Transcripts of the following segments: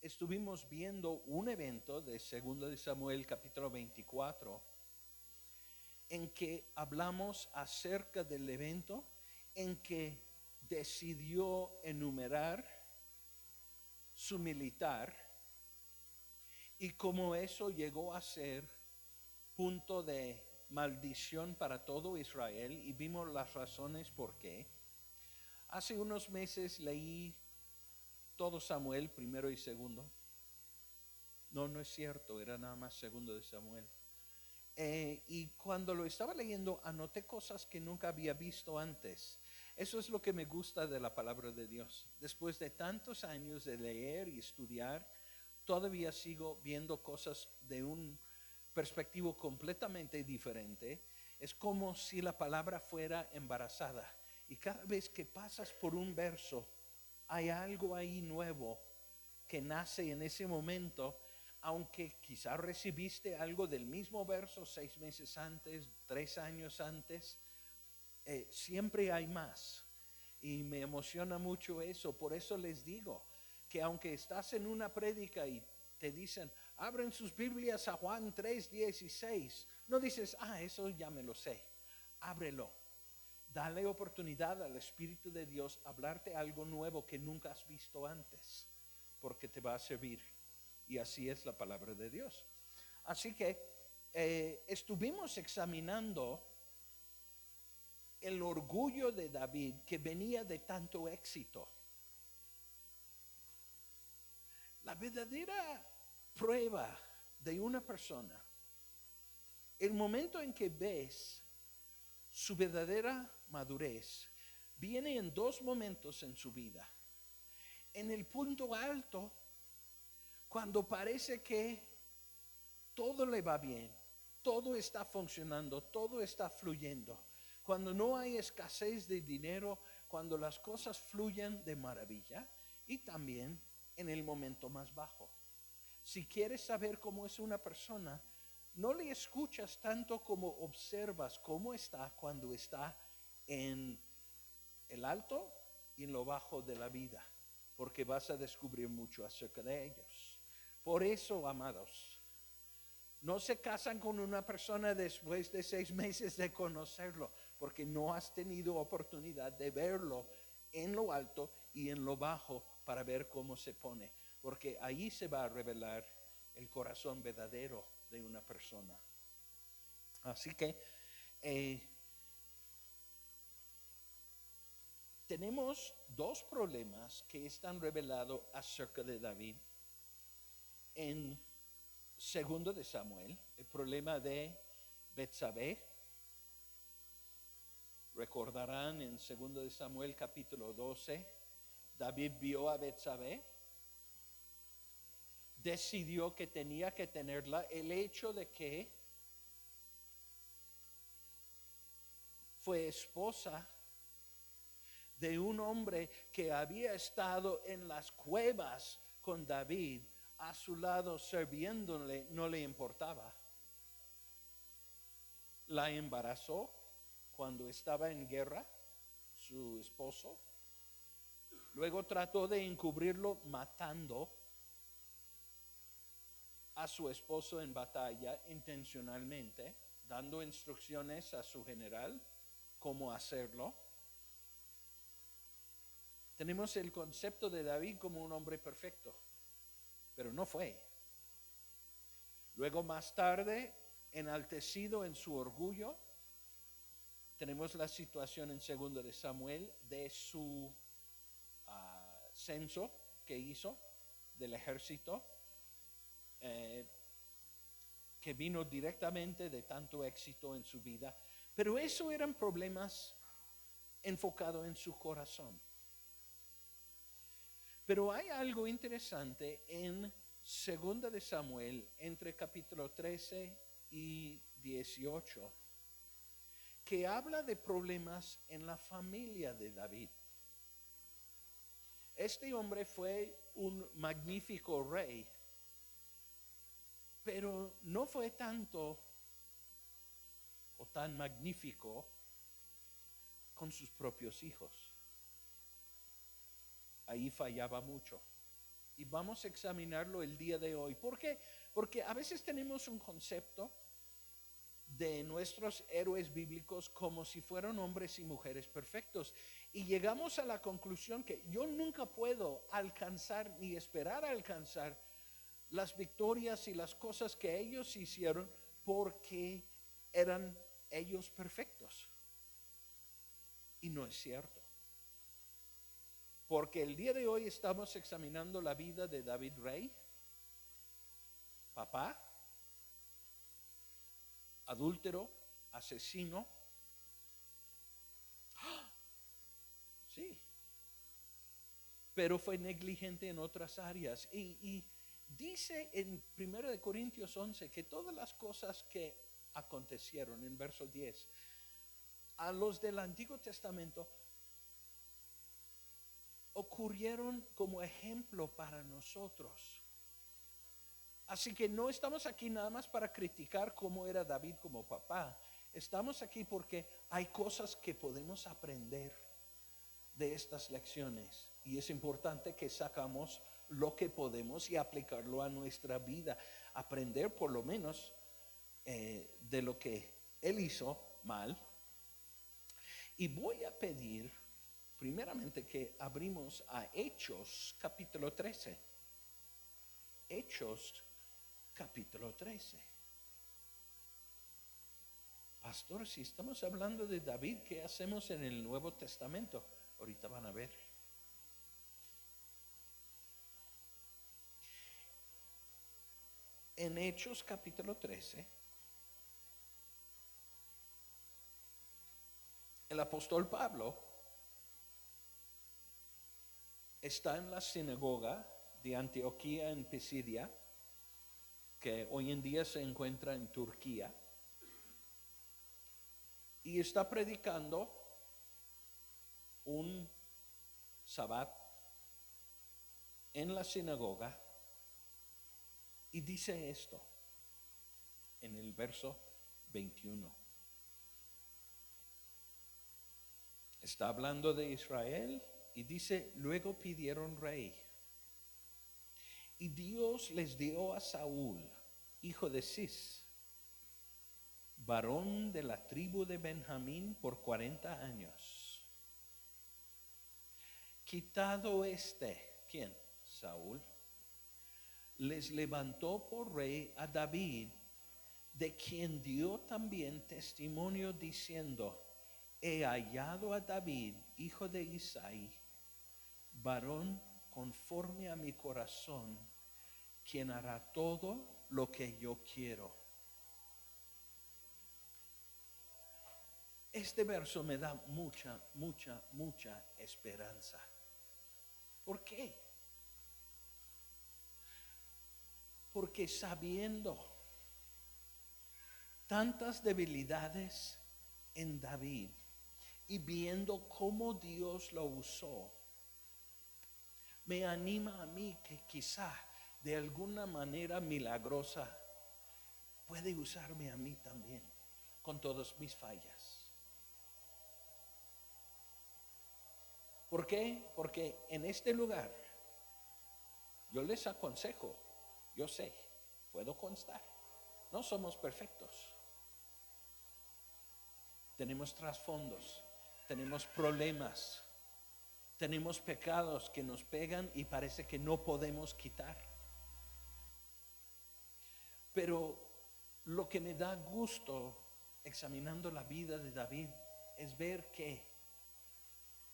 estuvimos viendo un evento de 2 de Samuel capítulo 24 en que hablamos acerca del evento en que decidió enumerar su militar y cómo eso llegó a ser punto de maldición para todo Israel, y vimos las razones por qué. Hace unos meses leí todo Samuel, primero y segundo. No, no es cierto, era nada más segundo de Samuel. Y cuando lo estaba leyendo, anoté cosas que nunca había visto antes. Eso es lo que me gusta de la palabra de Dios. Después de tantos años de leer y estudiar, todavía sigo viendo cosas de un perspectivo completamente diferente. Es como si la palabra fuera embarazada. Y cada vez que pasas por un verso, hay algo ahí nuevo que nace en ese momento, aunque quizás recibiste algo del mismo verso 6 meses antes, 3 años antes, siempre hay más. Y me emociona mucho eso. Por eso les digo que aunque estás en una prédica y te dicen, abren sus Biblias a Juan 3:16, no dices, eso ya me lo sé. Ábrelo. Dale oportunidad al Espíritu de Dios hablarte algo nuevo que nunca has visto antes, porque te va a servir. Y así es la palabra de Dios. Así que estuvimos examinando el orgullo de David que venía de tanto éxito. La verdadera prueba de una persona, el momento en que ves su verdadera madurez, viene en dos momentos en su vida. En el punto alto, cuando parece que todo le va bien, todo está funcionando, todo está fluyendo, cuando no hay escasez de dinero, cuando las cosas fluyen de maravilla, y también en el momento más bajo. Si quieres saber cómo es una persona, no le escuchas tanto como observas cómo está cuando está en el alto y en lo bajo de la vida, porque vas a descubrir mucho acerca de ellos. Por eso, amados, no se casan con una persona después de 6 meses de conocerlo, porque no has tenido oportunidad de verlo en lo alto y en lo bajo para ver cómo se pone, porque ahí se va a revelar el corazón verdadero de una persona. Así que tenemos dos problemas que están revelados acerca de David en segundo de Samuel. El problema de Betsabé. Recordarán en segundo de Samuel capítulo 12, David vio a Betsabé, decidió que tenía que tenerla. El hecho de que fue esposa de un hombre que había estado en las cuevas con David, a su lado sirviéndole, no le importaba. La embarazó cuando estaba en guerra, su esposo. Luego trató de encubrirlo matando a su esposo en batalla intencionalmente, dando instrucciones a su general cómo hacerlo. Tenemos el concepto de David como un hombre perfecto, pero no fue. Luego, más tarde, enaltecido en su orgullo, tenemos la situación en 2 de Samuel de su censo que hizo del ejército, que vino directamente de tanto éxito en su vida. Pero eso eran problemas enfocados en su corazón. Pero hay algo interesante en 2 de Samuel, entre capítulo 13 y 18, que habla de problemas en la familia de David. Este hombre fue un magnífico rey, pero no fue tanto o tan magnífico con sus propios hijos. Ahí fallaba mucho. y vamos a examinarlo el día de hoy. ¿Por qué? Porque a veces tenemos un concepto de nuestros héroes bíblicos como si fueran hombres y mujeres perfectos. Y llegamos a la conclusión que yo nunca puedo alcanzar ni esperar a alcanzar las victorias y las cosas que ellos hicieron porque eran ellos perfectos. Y no es cierto. Porque el día de hoy estamos examinando la vida de David rey, papá, adúltero, asesino. ¡Ah! Sí, pero fue negligente en otras áreas. Y dice en 1 Corintios 11 que todas las cosas que acontecieron, en verso 10, a los del Antiguo Testamento, ocurrieron como ejemplo para nosotros. Así que no estamos aquí nada más para criticar cómo era David como papá. Estamos aquí porque hay cosas que podemos aprender de estas lecciones. Y es importante que sacamos lo que podemos y aplicarlo a nuestra vida. Aprender por lo menos de lo que él hizo mal. Y voy a pedir primeramente que abrimos a Hechos capítulo 13. Hechos capítulo 13. Pastor, si estamos hablando de David, ¿qué hacemos en el Nuevo Testamento? Ahorita van a ver. En Hechos capítulo 13, el apóstol Pablo está en la sinagoga de Antioquía en Pisidia, que hoy en día se encuentra en Turquía, y está predicando un sabbat en la sinagoga, y dice esto en el verso 21. Está hablando de Israel y dice: luego pidieron rey. Y Dios les dio a Saúl, hijo de Cis, varón de la tribu de Benjamín, por 40 años. Quitado ¿quién? Saúl. Les levantó por rey a David, de quien dio también testimonio diciendo: he hallado a David, hijo de Isaí, varón conforme a mi corazón, quien hará todo lo que yo quiero. Este verso me da mucha esperanza. ¿Por qué? Porque sabiendo tantas debilidades en David y viendo cómo Dios lo usó, me anima a mí que quizá de alguna manera milagrosa puede usarme a mí también, con todas mis fallas. ¿Por qué? Porque en este lugar yo les aconsejo, yo sé, puedo constar, no somos perfectos. Tenemos trasfondos, tenemos problemas, tenemos pecados que nos pegan y parece que no podemos quitar. Pero lo que me da gusto examinando la vida de David es ver que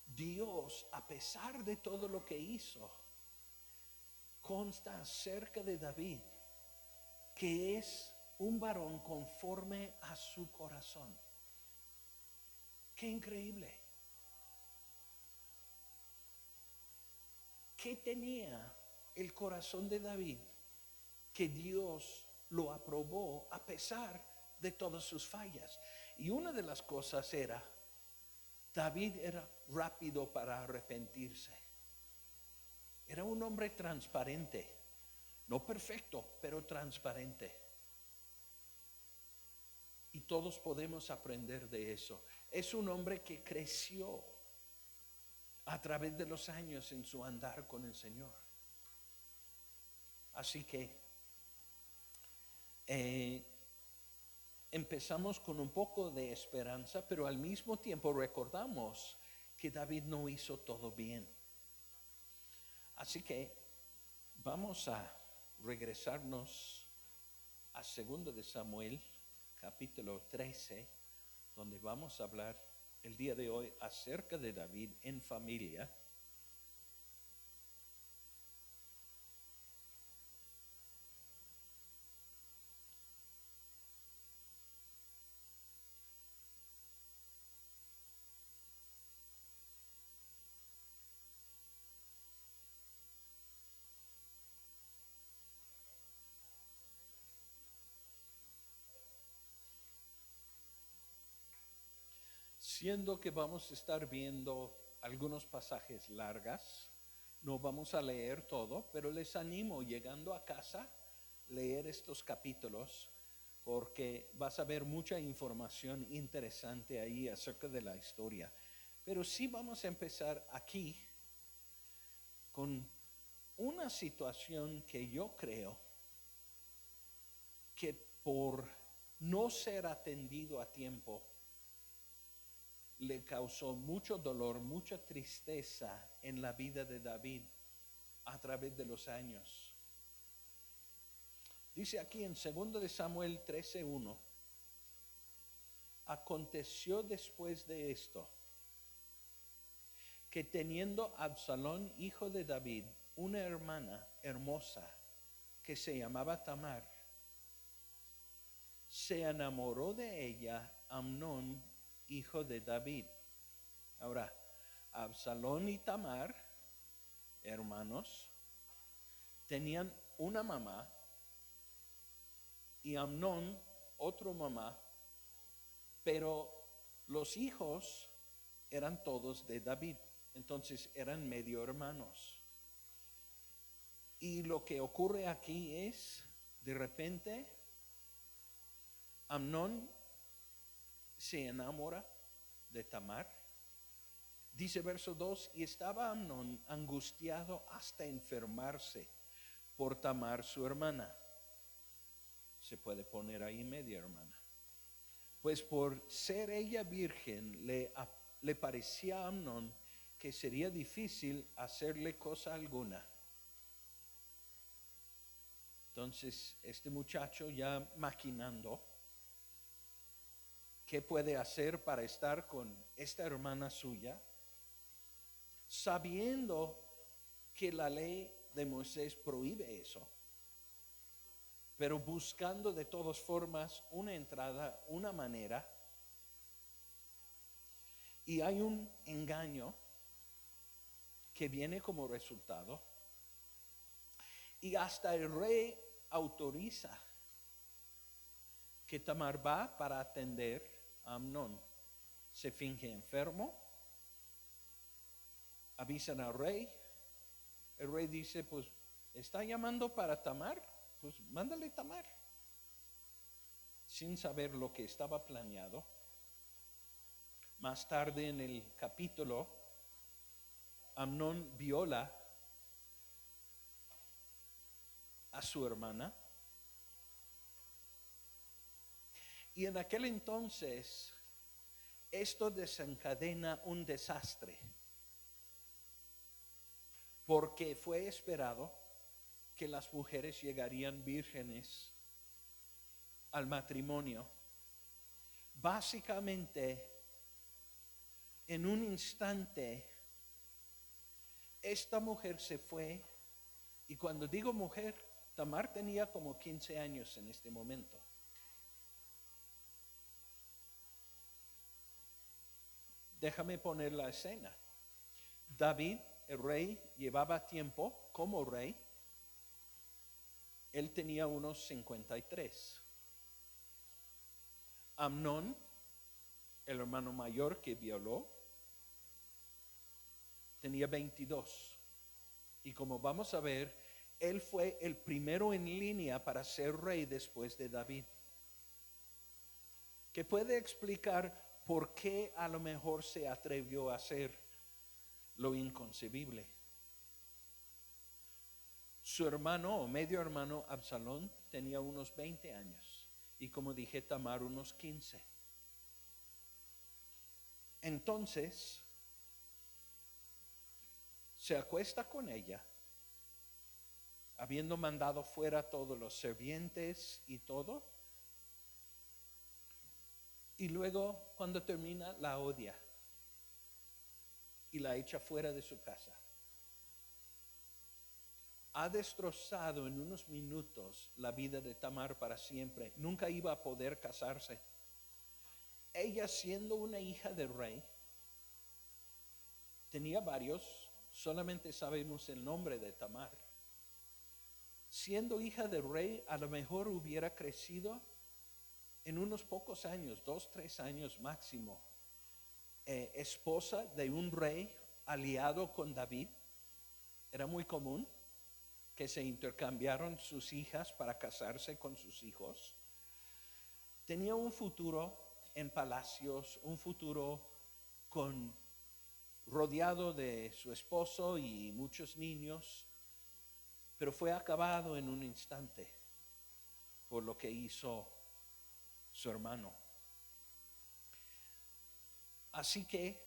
Dios, a pesar de todo lo que hizo, consta acerca de David que es un varón conforme a su corazón. ¡Qué increíble! ¿Qué tenía el corazón de David que Dios lo aprobó a pesar de todas sus fallas? Y una de las cosas era, David era rápido para arrepentirse. Era un hombre transparente, no perfecto, pero transparente. Y todos podemos aprender de eso. Es un hombre que creció a través de los años en su andar con el Señor. Así que empezamos con un poco de esperanza, pero al mismo tiempo recordamos que David no hizo todo bien. Así que vamos a regresarnos a 2 de Samuel, capítulo 13, donde vamos a hablar el día de hoy acerca de David en familia. Siendo que vamos a estar viendo algunos pasajes largas, no vamos a leer todo, pero les animo llegando a casa leer estos capítulos porque vas a ver mucha información interesante ahí acerca de la historia. Pero sí vamos a empezar aquí con una situación que yo creo que por no ser atendido a tiempo le causó mucho dolor, mucha tristeza en la vida de David a través de los años. Dice aquí en 2 de Samuel 13:1, aconteció después de esto, que teniendo Absalón, hijo de David, una hermana hermosa que se llamaba Tamar, se enamoró de ella Amnón, hijo de David. Ahora, Absalón y Tamar, hermanos, tenían una mamá y Amnón otra mamá, pero los hijos eran todos de David, entonces eran medio hermanos. Y lo que ocurre aquí es, de repente, Amnón se enamora de Tamar. Dice verso 2, y estaba Amnón angustiado hasta enfermarse por Tamar su hermana. Se puede poner ahí media hermana. Pues por ser ella virgen le parecía a Amnón que sería difícil hacerle cosa alguna. Entonces este muchacho ya maquinando qué puede hacer para estar con esta hermana suya, sabiendo que la ley de Moisés prohíbe eso, pero buscando de todas formas una entrada, una manera. Y hay un engaño que viene como resultado. Y hasta el rey autoriza que Tamar va para atender a Amnón. Se finge enfermo, avisan al rey. El rey dice, pues, ¿está llamando para Tamar? Pues mándale Tamar. Sin saber lo que estaba planeado. Más tarde en el capítulo, Amnón viola a su hermana. Y en aquel entonces, esto desencadena un desastre. Porque fue esperado que las mujeres llegarían vírgenes al matrimonio. Básicamente, en un instante, esta mujer se fue, y cuando digo mujer, Tamar tenía como 15 años en este momento. Déjame poner la escena. David, el rey, llevaba tiempo como rey. Él tenía unos 53. Amnón, el hermano mayor que violó, tenía 22. Y como vamos a ver, él fue el primero en línea para ser rey después de David. Que puede explicar por qué a lo mejor se atrevió a hacer lo inconcebible. Su hermano o medio hermano Absalón tenía unos 20 años y como dije Tamar unos 15. Entonces se acuesta con ella, habiendo mandado fuera todos los sirvientes y todo, y luego cuando termina la odia y la echa fuera de su casa. Ha destrozado en unos minutos la vida de Tamar para siempre. Nunca iba a poder casarse. Ella, siendo una hija del rey, tenía varios, solamente sabemos el nombre de Tamar. Siendo hija del rey, a lo mejor hubiera crecido en unos pocos años, 2, 3 años máximo, esposa de un rey aliado con David. Era muy común que se intercambiaron sus hijas para casarse con sus hijos. Tenía un futuro en palacios, un futuro rodeado de su esposo y muchos niños, pero fue acabado en un instante por lo que hizo su hermano. Así que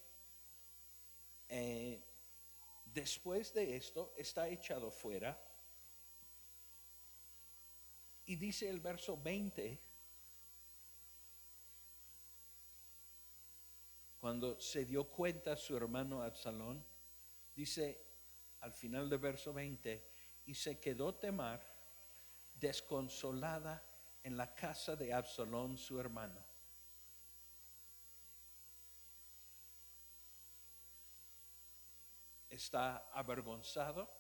después de esto está echado fuera. Y dice el verso 20, cuando se dio cuenta su hermano Absalón, dice al final del verso 20, y se quedó Tamar desconsolada en la casa de Absalón su hermano. Está avergonzado,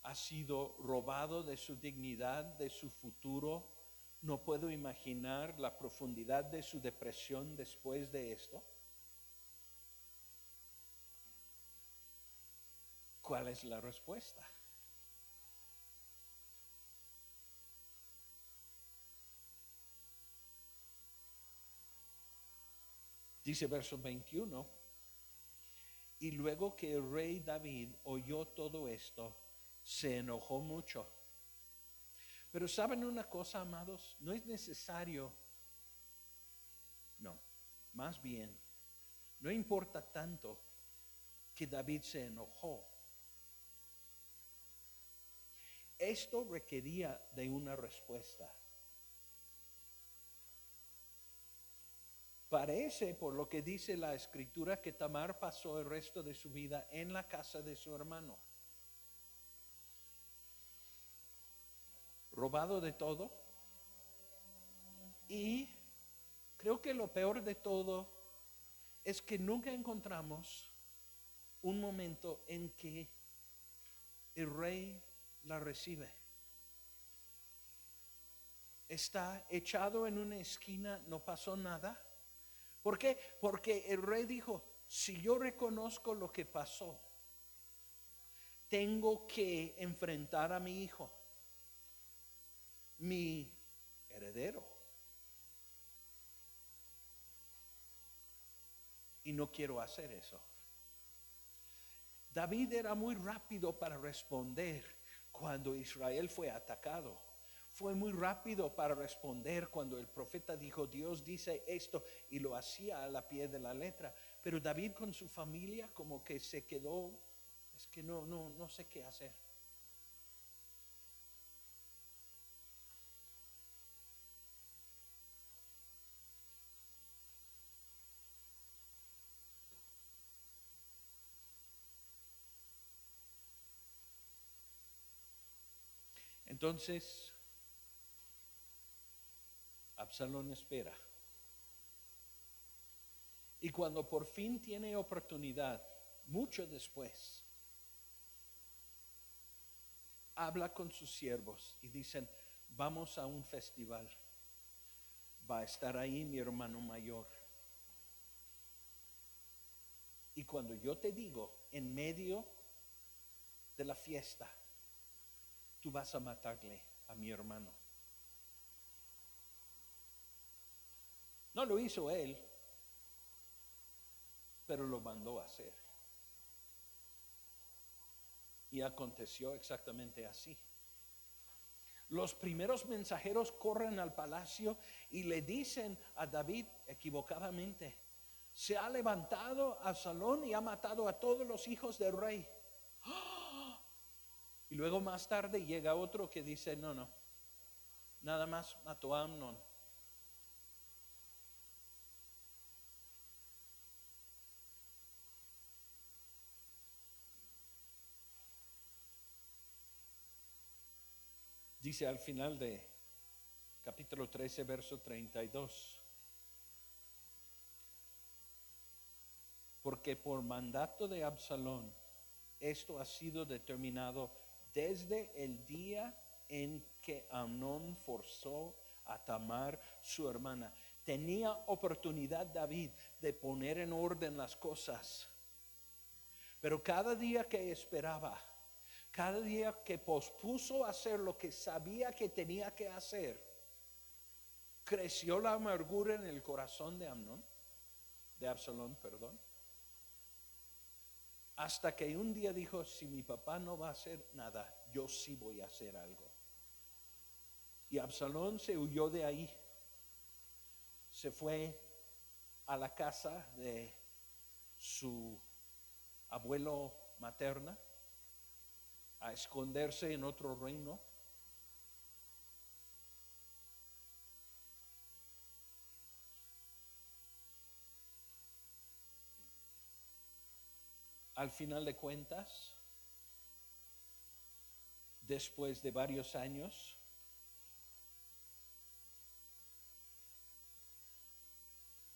ha sido robado de su dignidad, de su futuro. No puedo imaginar la profundidad de su depresión después de esto. ¿Cuál es la respuesta? Dice verso 21, y luego que el rey David oyó todo esto, se enojó mucho. Pero ¿saben una cosa, amados? No es necesario, no, más bien, no importa tanto que David se enojó. Esto requería de una respuesta. Parece, por lo que dice la escritura, que Tamar pasó el resto de su vida en la casa de su hermano, robado de todo. Y creo que lo peor de todo es que nunca encontramos un momento en que el rey la recibe. Está echado en una esquina, no pasó nada. ¿Por qué? Porque el rey dijo, si yo reconozco lo que pasó, tengo que enfrentar a mi hijo, mi heredero. Y no quiero hacer eso. David era muy rápido para responder cuando Israel fue atacado. Fue muy rápido para responder cuando el profeta dijo, Dios dice esto, y lo hacía a la pie de la letra. Pero David con su familia como que se quedó, es que no sé qué hacer. Entonces, Absalón espera. Y cuando por fin tiene oportunidad, mucho después, habla con sus siervos y dicen, vamos a un festival. Va a estar ahí mi hermano mayor. Y cuando yo te digo, en medio de la fiesta, tú vas a matarle a mi hermano. No lo hizo él, pero lo mandó a hacer. Y aconteció exactamente así. Los primeros mensajeros corren al palacio y le dicen a David equivocadamente: se ha levantado Absalón y ha matado a todos los hijos del rey. Y luego más tarde llega otro que dice: no, nada más mató a Amnón. Dice al final de capítulo 13, verso 32: porque por mandato de Absalón esto ha sido determinado desde el día en que Amnón forzó a Tamar, su hermana. Tenía oportunidad David de poner en orden las cosas, pero cada día que esperaba, cada día que pospuso hacer lo que sabía que tenía que hacer, creció la amargura en el corazón de Absalón, hasta que un día dijo: si mi papá no va a hacer nada, yo sí voy a hacer algo. Y Absalón se huyó de ahí, se fue a la casa de su abuelo materna, a esconderse en otro reino. Al final de cuentas, después de varios años,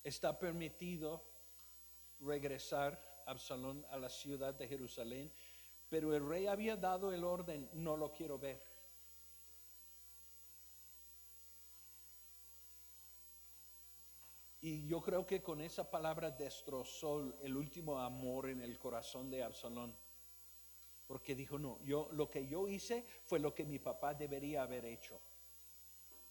está permitido regresar Absalón a la ciudad de Jerusalén, pero el rey había dado el orden: no lo quiero ver. Y yo creo que con esa palabra destrozó el último amor en el corazón de Absalón, porque dijo: no, lo que yo hice fue lo que mi papá debería haber hecho.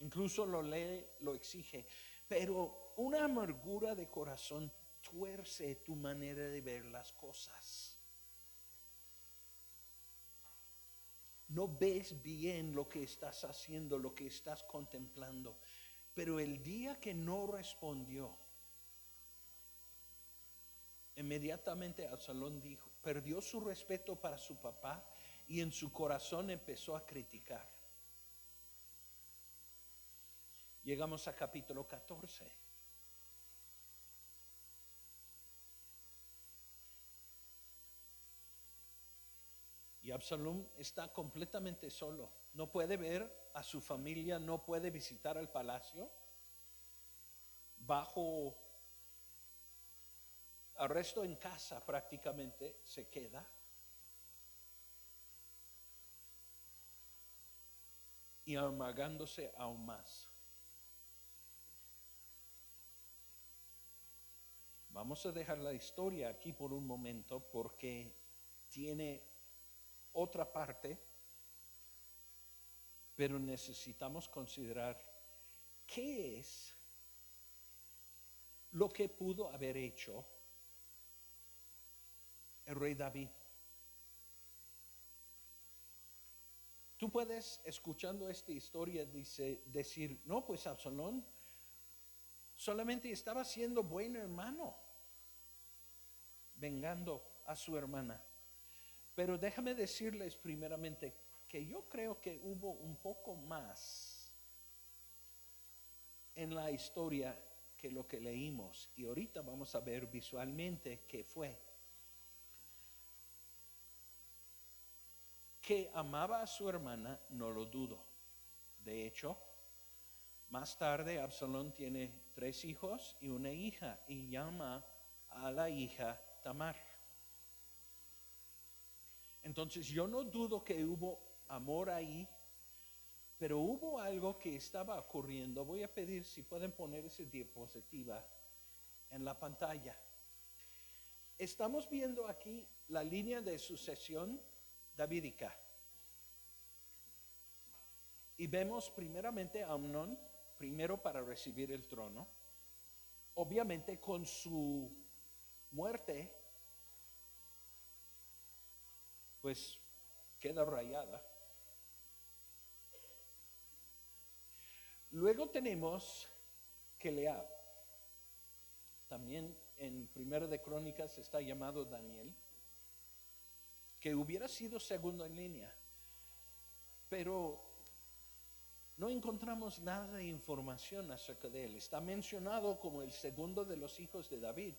Incluso lo exige, pero una amargura de corazón tuerce tu manera de ver las cosas. No ves bien lo que estás haciendo, lo que estás contemplando. Pero el día que no respondió, inmediatamente Absalón perdió su respeto para su papá y en su corazón empezó a criticar. Llegamos a capítulo 14. Y Absalón está completamente solo. No puede ver a su familia, no puede visitar el palacio. Bajo arresto en casa prácticamente se queda. Y amargándose aún más. Vamos a dejar la historia aquí por un momento porque tiene otra parte, pero necesitamos considerar qué es lo que pudo haber hecho el rey David. Tú puedes, escuchando esta historia, decir: no, pues Absalón solamente estaba siendo buen hermano, vengando a su hermana. Pero déjame decirles primeramente que yo creo que hubo un poco más en la historia que lo que leímos. Y ahorita vamos a ver visualmente qué fue. Que amaba a su hermana, no lo dudo. De hecho, más tarde Absalón tiene 3 hijos y una hija y llama a la hija Tamar. Entonces yo no dudo que hubo amor ahí, pero hubo algo que estaba ocurriendo. Voy a pedir si pueden poner esa diapositiva en la pantalla. Estamos viendo aquí la línea de sucesión davídica. Y vemos primeramente a Amnón, primero para recibir el trono. Obviamente con su muerte, pues queda rayada. Luego tenemos Keleab. También en Primera de Crónicas está llamado Daniel, que hubiera sido segundo en línea, pero no encontramos nada de información acerca de él. Está mencionado como el segundo de los hijos de David,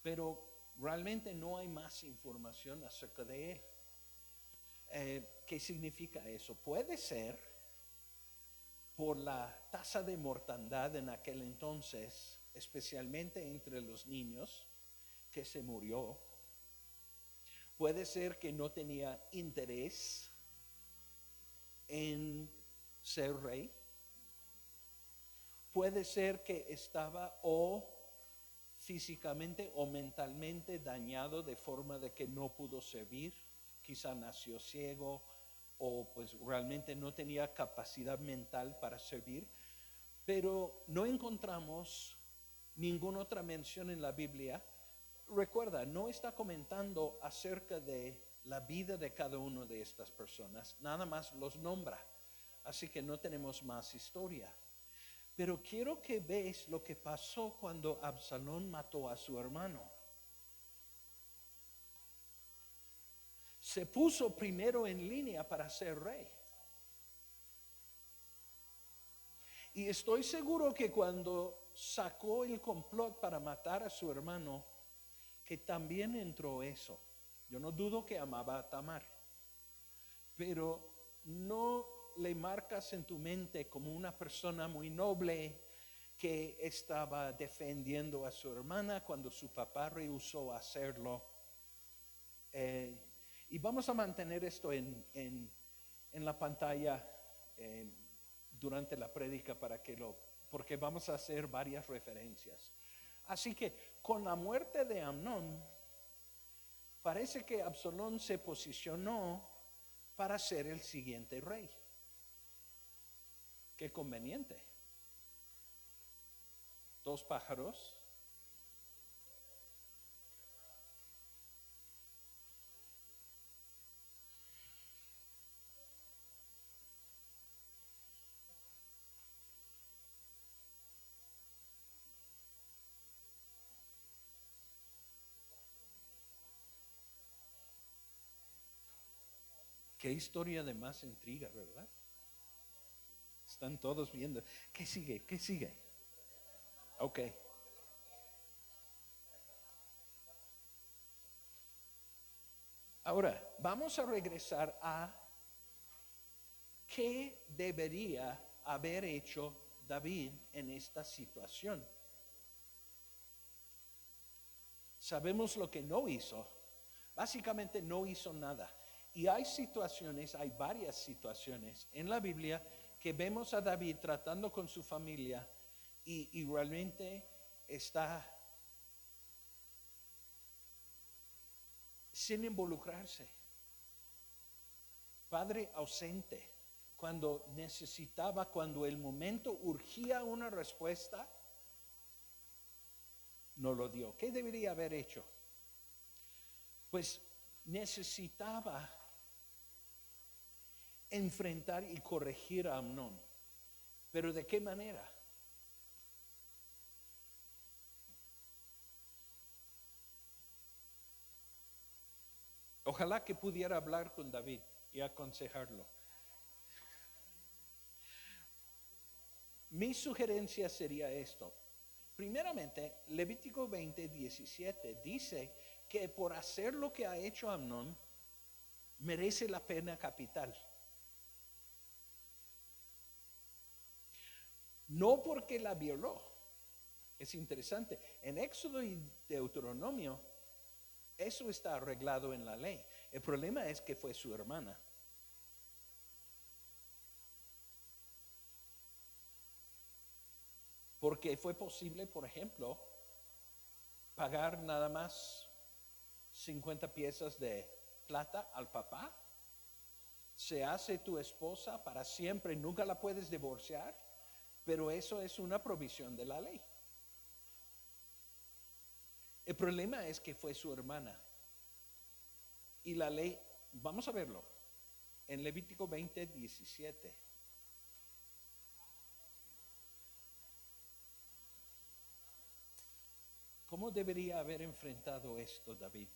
pero realmente no hay más información acerca de él. ¿Qué significa eso? Puede ser por la tasa de mortandad en aquel entonces, especialmente entre los niños, que se murió. Puede ser que no tenía interés en ser rey. Puede ser que estaba o físicamente o mentalmente dañado de forma de que no pudo servir. Quizá nació ciego o pues realmente no tenía capacidad mental para servir. Pero no encontramos ninguna otra mención en la Biblia. Recuerda, no está comentando acerca de la vida de cada una de estas personas, nada más los nombra, así que no tenemos más historia. Pero quiero que veas lo que pasó cuando Absalón mató a su hermano. Se puso primero en línea para ser rey. Y estoy seguro que cuando sacó el complot para matar a su hermano, que también entró eso. Yo no dudo que amaba a Tamar, pero no le marcas en tu mente como una persona muy noble que estaba defendiendo a su hermana cuando su papá rehusó hacerlo. Y vamos a mantener esto en la pantalla durante la prédica porque vamos a hacer varias referencias. Así que con la muerte de Amnón, parece que Absalón se posicionó para ser el siguiente rey. Qué conveniente. Dos pájaros. Qué historia de más intriga, ¿verdad? Están todos viendo. ¿Qué sigue? ¿Qué sigue? Ok. Ahora, vamos a regresar a qué debería haber hecho David en esta situación. Sabemos lo que no hizo. Básicamente no hizo nada. Y hay varias situaciones en la Biblia que vemos a David tratando con su familia y realmente está sin involucrarse. Padre ausente. Cuando necesitaba, cuando el momento urgía una respuesta, no lo dio. ¿Qué debería haber hecho? Pues necesitaba enfrentar y corregir a Amnón. ¿Pero de qué manera? Ojalá que pudiera hablar con David y aconsejarlo. Mi sugerencia sería esto. Primeramente, Levítico 20:17 dice que por hacer lo que ha hecho Amnón, merece la pena capital. No porque la violó. Es interesante. En Éxodo y Deuteronomio, eso está arreglado en la ley. El problema es que fue su hermana. Porque fue posible, por ejemplo, pagar nada más 50 piezas de plata al papá. Se hace tu esposa para siempre, nunca la puedes divorciar, pero eso es una provisión de la ley. El problema es que fue su hermana y la ley vamos a verlo. En Levítico 20:17. ¿Cómo debería haber enfrentado esto David?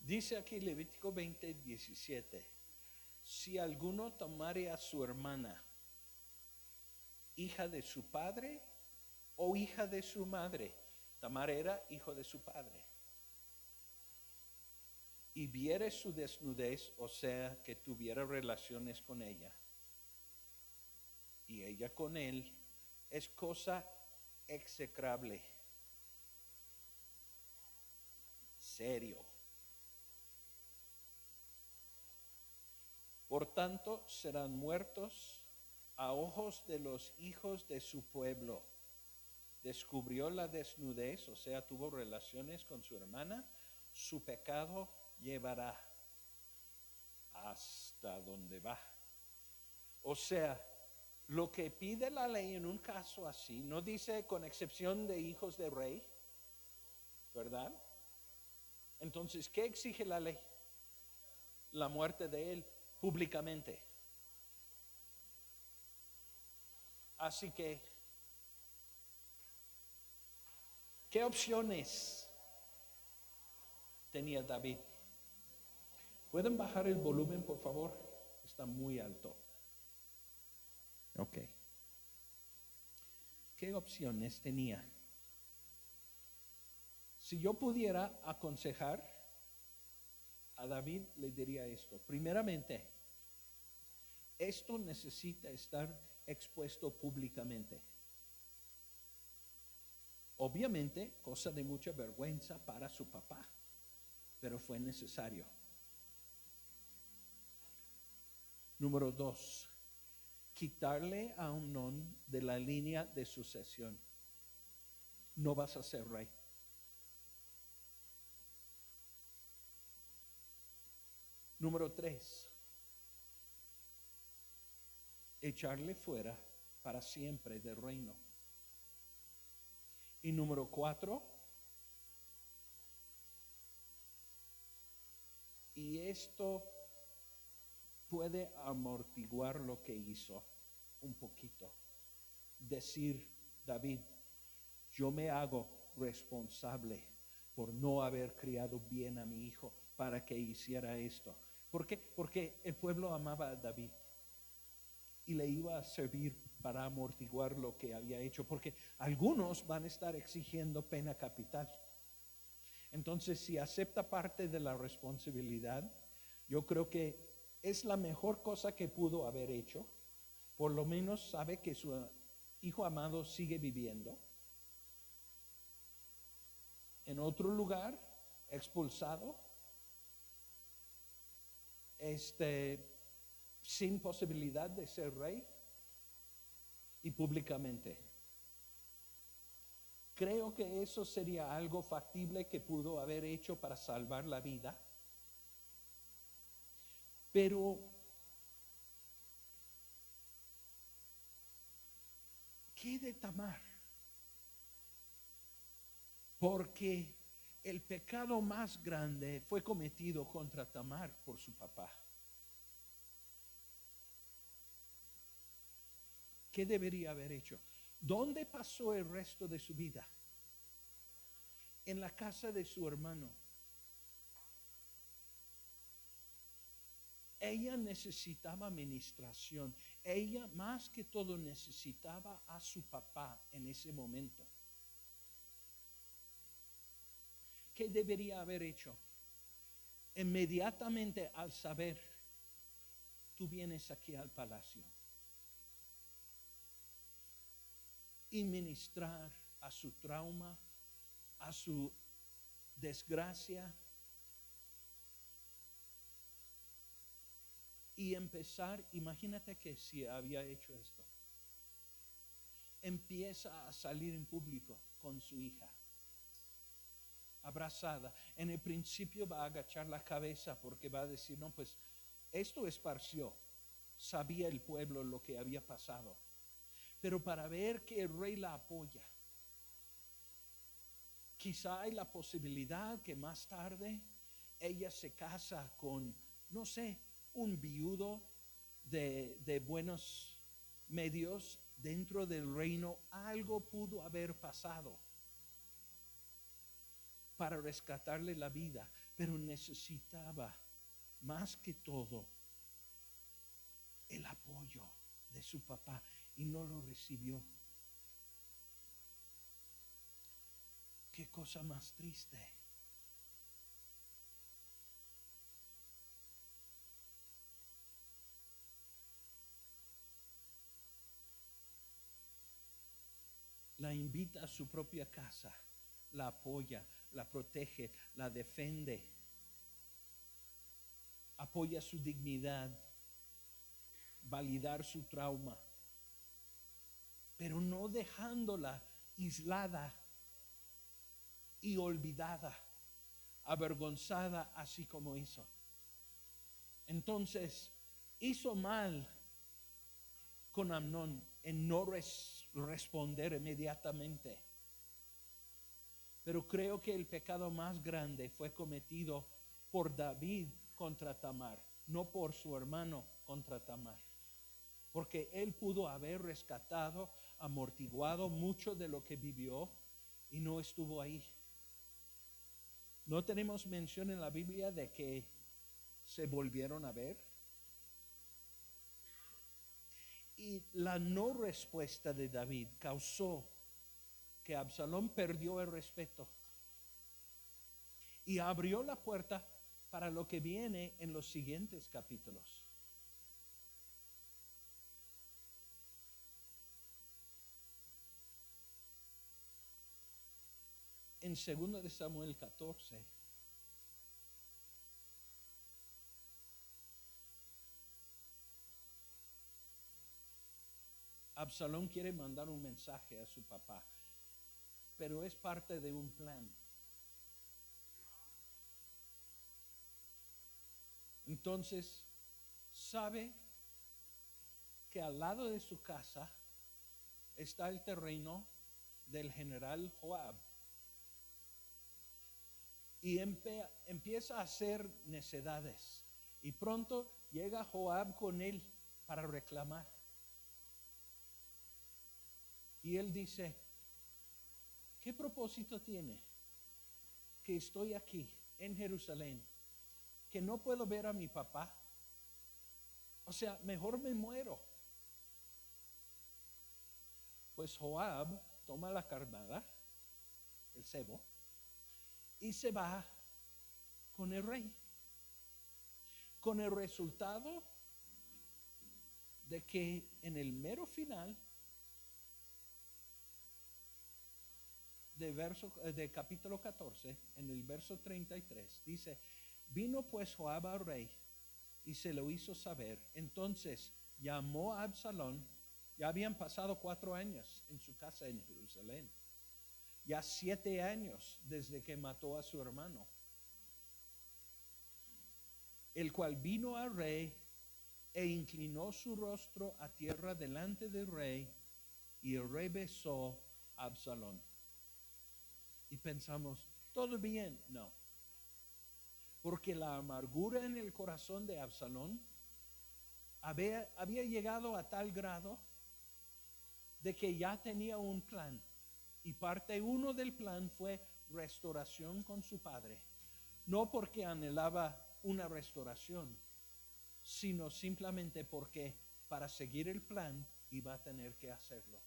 Dice aquí Levítico 20:17. Si alguno tomare a su hermana, hija de su padre o hija de su madre, Tamar era hijo de su padre, y viere su desnudez, o sea, que tuviera relaciones con ella, y ella con él, es cosa execrable, serio. Por tanto, serán muertos a ojos de los hijos de su pueblo. Descubrió la desnudez, o sea, tuvo relaciones con su hermana, su pecado llevará hasta donde va. O sea, lo que pide la ley en un caso así, no dice con excepción de hijos de rey, ¿verdad? Entonces, ¿qué exige la ley? La muerte de él públicamente. Así que, ¿qué opciones tenía David? ¿Pueden bajar el volumen, por favor? Está muy alto. Ok. ¿Qué opciones tenía? Si yo pudiera aconsejar a David, le diría esto. Primeramente, esto necesita estar expuesto públicamente. Obviamente, cosa de mucha vergüenza para su papá, pero fue necesario. Número 2, quitarle a Amnón de la línea de sucesión. No vas a ser rey. Número 3, echarle fuera para siempre del reino. Y número 4, y esto puede amortiguar lo que hizo un poquito. Decir, David, yo me hago responsable por no haber criado bien a mi hijo para que hiciera esto. ¿Por qué? Porque el pueblo amaba a David y le iba a servir para amortiguar lo que había hecho, porque algunos van a estar exigiendo pena capital. Entonces, si acepta parte de la responsabilidad, yo creo que es la mejor cosa que pudo haber hecho. Por lo menos sabe que su hijo amado sigue viviendo. En otro lugar, expulsado, sin posibilidad de ser rey, y públicamente. Creo que eso sería algo factible que pudo haber hecho para salvar la vida. Pero, ¿qué de Tamar? Porque el pecado más grande fue cometido contra Tamar por su papá. ¿Qué debería haber hecho? ¿Dónde pasó el resto de su vida? En la casa de su hermano. Ella necesitaba administración. Ella más que todo necesitaba a su papá en ese momento. ¿Qué debería haber hecho? Inmediatamente al saber, tú vienes aquí al palacio, y ministrar a su trauma, a su desgracia, y empezar, imagínate que si había hecho esto, empieza a salir en público con su hija. abrazada. En el principio va a agachar la cabeza porque va a decir, no, pues esto esparció. Sabía el pueblo lo que había pasado. Pero para ver que el rey la apoya, quizá hay la posibilidad que más tarde ella se casa con, no sé, un viudo de buenos medios dentro del reino. Algo pudo haber pasado para rescatarle la vida, pero necesitaba más que todo el apoyo de su papá y no lo recibió. Qué cosa más triste. La invita a su propia casa, la apoya, la protege, la defiende, apoya su dignidad, validar su trauma, pero no dejándola aislada y olvidada, avergonzada así como hizo. Entonces, hizo mal con Amnón en no responder inmediatamente. Pero creo que el pecado más grande fue cometido por David contra Tamar, no por su hermano contra Tamar. Porque él pudo haber rescatado, amortiguado mucho de lo que vivió y no estuvo ahí. No tenemos mención en la Biblia de que se volvieron a ver. Y la no respuesta de David causó que Absalón perdió el respeto y abrió la puerta para lo que viene en los siguientes capítulos. En 2 de Samuel 14, Absalón quiere mandar un mensaje a su papá, pero es parte de un plan. Entonces, sabe que al lado de su casa está el terreno del general Joab. Y empieza a hacer necedades. Y pronto llega Joab con él para reclamar. Y él dice, ¿qué propósito tiene que estoy aquí en Jerusalén, que no puedo ver a mi papá? O sea, mejor me muero. Pues Joab toma la carnada, el cebo, y se va con el rey. Con el resultado de que en el mero final de capítulo 14, en el verso 33, dice, vino pues Joab al rey y se lo hizo saber. Entonces llamó a Absalón. Ya habían pasado 4 años en su casa en Jerusalén. Ya 7 años desde que mató a su hermano. El cual vino al rey e inclinó su rostro a tierra delante del rey, y el rey besó a Absalón. Y pensamos, ¿todo bien? No. Porque la amargura en el corazón de Absalón había llegado a tal grado de que ya tenía un plan. Y parte 1 del plan fue restauración con su padre. No porque anhelaba una restauración, sino simplemente porque para seguir el plan iba a tener que hacerlo.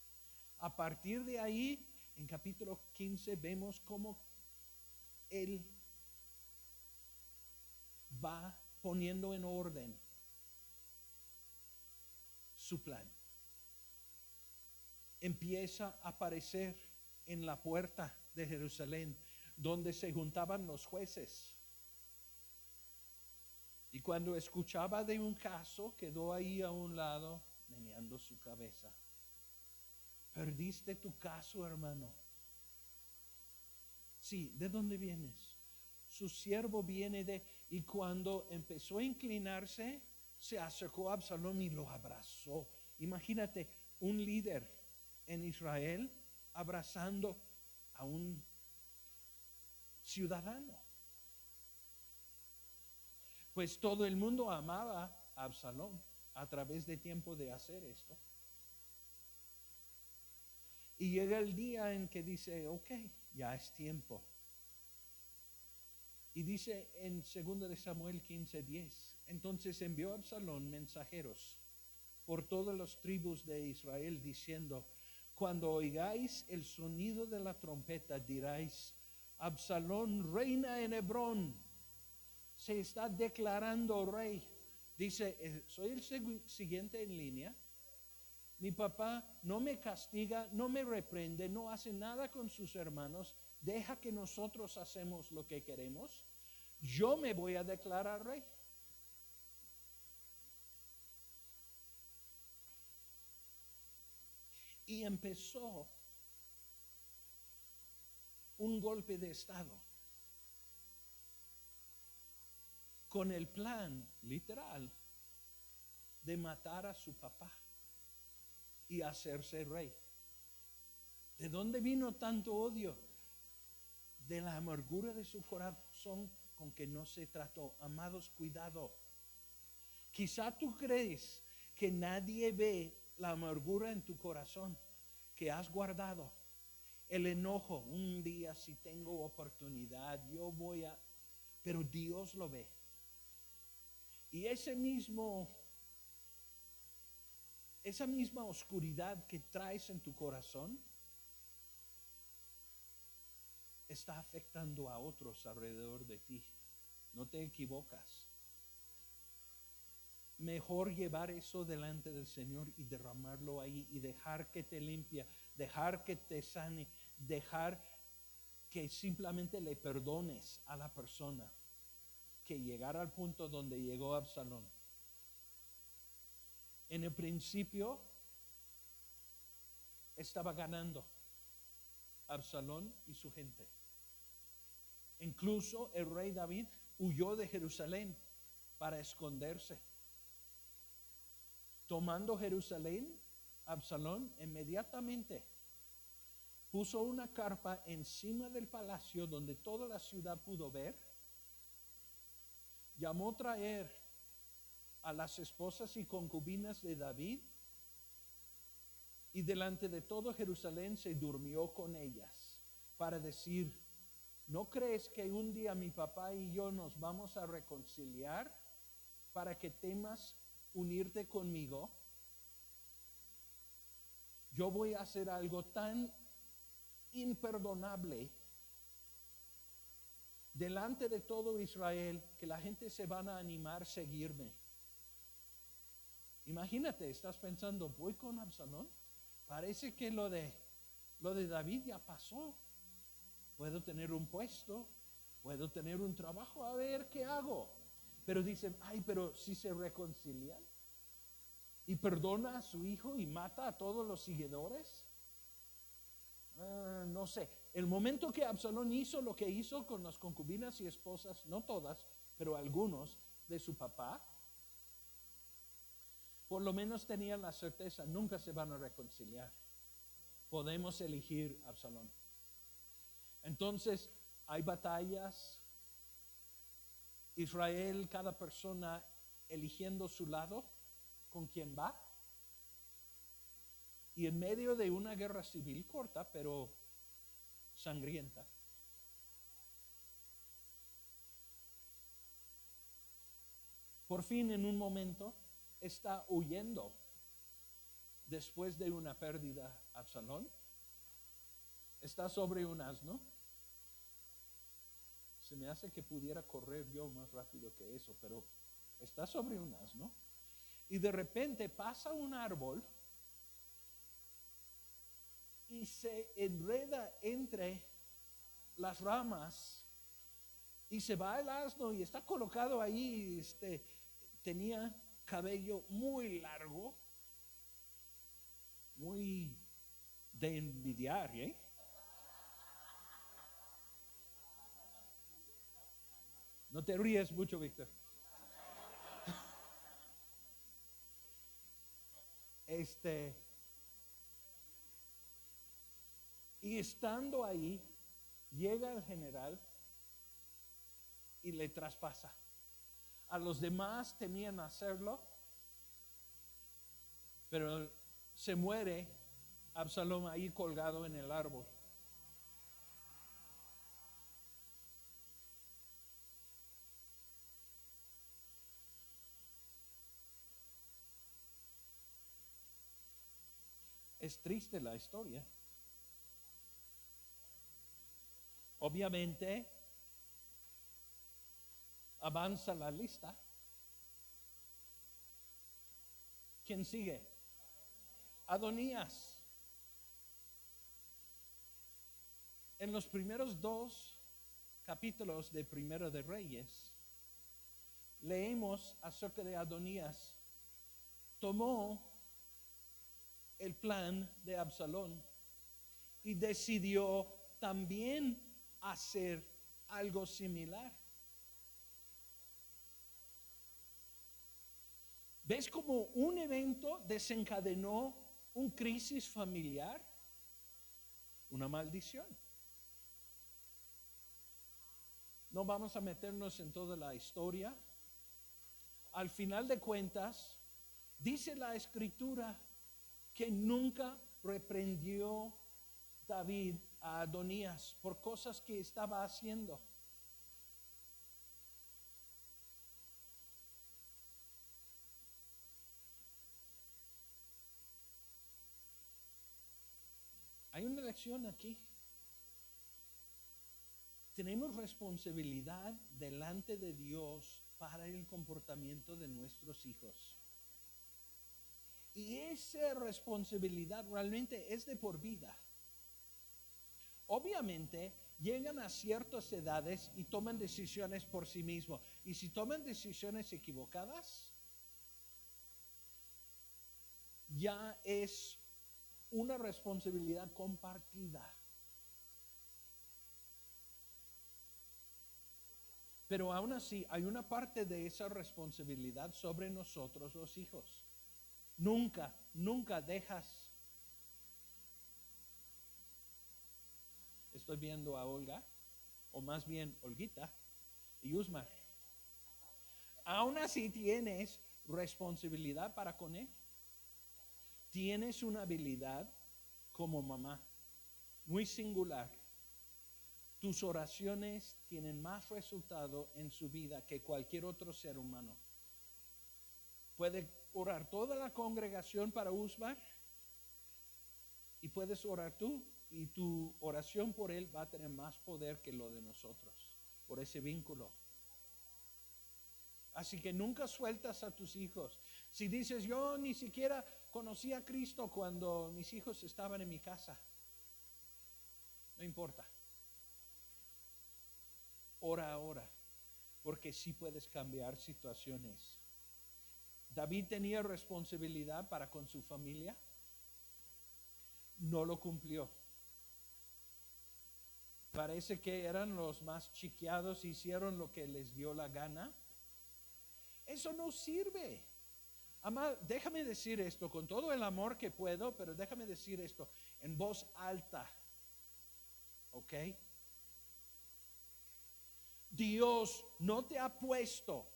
A partir de ahí, en capítulo 15, vemos cómo él va poniendo en orden su plan. Empieza a aparecer en la puerta de Jerusalén, donde se juntaban los jueces. Y cuando escuchaba de un caso, quedó ahí a un lado, meneando su cabeza. Perdiste tu caso, hermano. Sí, ¿de dónde vienes? Su siervo viene de... Y cuando empezó a inclinarse, se acercó a Absalón y lo abrazó. Imagínate un líder en Israel abrazando a un ciudadano. Pues todo el mundo amaba a Absalón a través de tiempo de hacer esto. Y llega el día en que dice, ok, ya es tiempo. Y dice en 2 de Samuel 15:10, entonces envió Absalón mensajeros por todas las tribus de Israel diciendo, cuando oigáis el sonido de la trompeta diráis, Absalón reina en Hebrón, se está declarando rey. Dice, soy el siguiente en línea. Mi papá no me castiga, no me reprende, no hace nada con sus hermanos, deja que nosotros hacemos lo que queremos. Yo me voy a declarar rey. Y empezó un golpe de estado con el plan literal de matar a su papá y hacerse rey. ¿De dónde vino tanto odio? De la amargura de su corazón con que no se trató. Amados, cuidado. Quizá tú crees que nadie ve la amargura en tu corazón que has guardado. El enojo, un día si tengo oportunidad, yo voy a... Pero Dios lo ve. Y esa misma oscuridad que traes en tu corazón está afectando a otros alrededor de ti. No te equivocas. Mejor llevar eso delante del Señor y derramarlo ahí y dejar que te limpie, dejar que te sane, dejar que simplemente le perdones a la persona que llegara al punto donde llegó Absalón. En el principio estaba ganando Absalón y su gente. Incluso el rey David huyó de Jerusalén para esconderse. Tomando Jerusalén, Absalón inmediatamente puso una carpa encima del palacio donde toda la ciudad pudo ver. Llamó traer a las esposas y concubinas de David y delante de todo Jerusalén se durmió con ellas para decir, ¿no crees que un día mi papá y yo nos vamos a reconciliar para que temas unirte conmigo? Yo voy a hacer algo tan imperdonable delante de todo Israel que la gente se van a animar a seguirme. Imagínate, estás pensando, voy con Absalón. Parece que lo de David ya pasó. Puedo tener un puesto, puedo tener un trabajo, a ver qué hago. Pero dicen, ay, pero si se reconcilian y perdona a su hijo y mata a todos los seguidores. No sé, el momento que Absalón hizo lo que hizo con las concubinas y esposas, no todas, pero algunos de su papá, por lo menos tenían la certeza, nunca se van a reconciliar. Podemos elegir Absalón. Entonces, hay batallas, Israel, cada persona eligiendo su lado, con quién va. Y en medio de una guerra civil corta, pero sangrienta, por fin en un momento está huyendo después de una pérdida Absalón. Está sobre un asno. Se me hace que pudiera correr yo más rápido que eso, pero está sobre un asno. Y de repente pasa un árbol y se enreda entre las ramas y se va el asno y está colocado ahí. Tenía cabello muy largo, muy de envidiar, ¿eh? No te ríes mucho, Víctor. Y estando ahí, llega el general y le traspasa. A los demás temían hacerlo, pero se muere Absalón ahí colgado en el árbol. Es triste la historia. Obviamente, avanza la lista. ¿Quién sigue? Adonías. En los primeros 2 capítulos de Primero de Reyes, leemos acerca de Adonías. Tomó el plan de Absalón y decidió también hacer algo similar. ¿Ves cómo un evento desencadenó una crisis familiar? Una maldición. No vamos a meternos en toda la historia. Al final de cuentas, dice la Escritura que nunca reprendió David a Adonías por cosas que estaba haciendo. Hay una lección aquí. Tenemos responsabilidad delante de Dios para el comportamiento de nuestros hijos. Y esa responsabilidad realmente es de por vida. Obviamente, llegan a ciertas edades y toman decisiones por sí mismos. Y si toman decisiones equivocadas, ya es una responsabilidad compartida. Pero aún así, hay una parte de esa responsabilidad sobre nosotros los hijos. Nunca dejas. Estoy viendo a Olga, o más bien Olguita y Usmar. Aún así tienes responsabilidad para con él. Tienes una habilidad como mamá muy singular. Tus oraciones tienen más resultado en su vida que cualquier otro ser humano. Puede orar toda la congregación para Usmar y puedes orar tú, y tu oración por él va a tener más poder que lo de nosotros, por ese vínculo. Así que nunca sueltas a tus hijos. Si dices, yo ni siquiera conocí a Cristo cuando mis hijos estaban en mi casa, no importa. Ora ahora, porque sí puedes cambiar situaciones. David tenía responsabilidad para con su familia, no lo cumplió. Parece que eran los más chiqueados, hicieron lo que les dio la gana. Eso no sirve. Amado, déjame decir esto con todo el amor que puedo, pero déjame decir esto en voz alta. ¿Ok? Dios no te ha puesto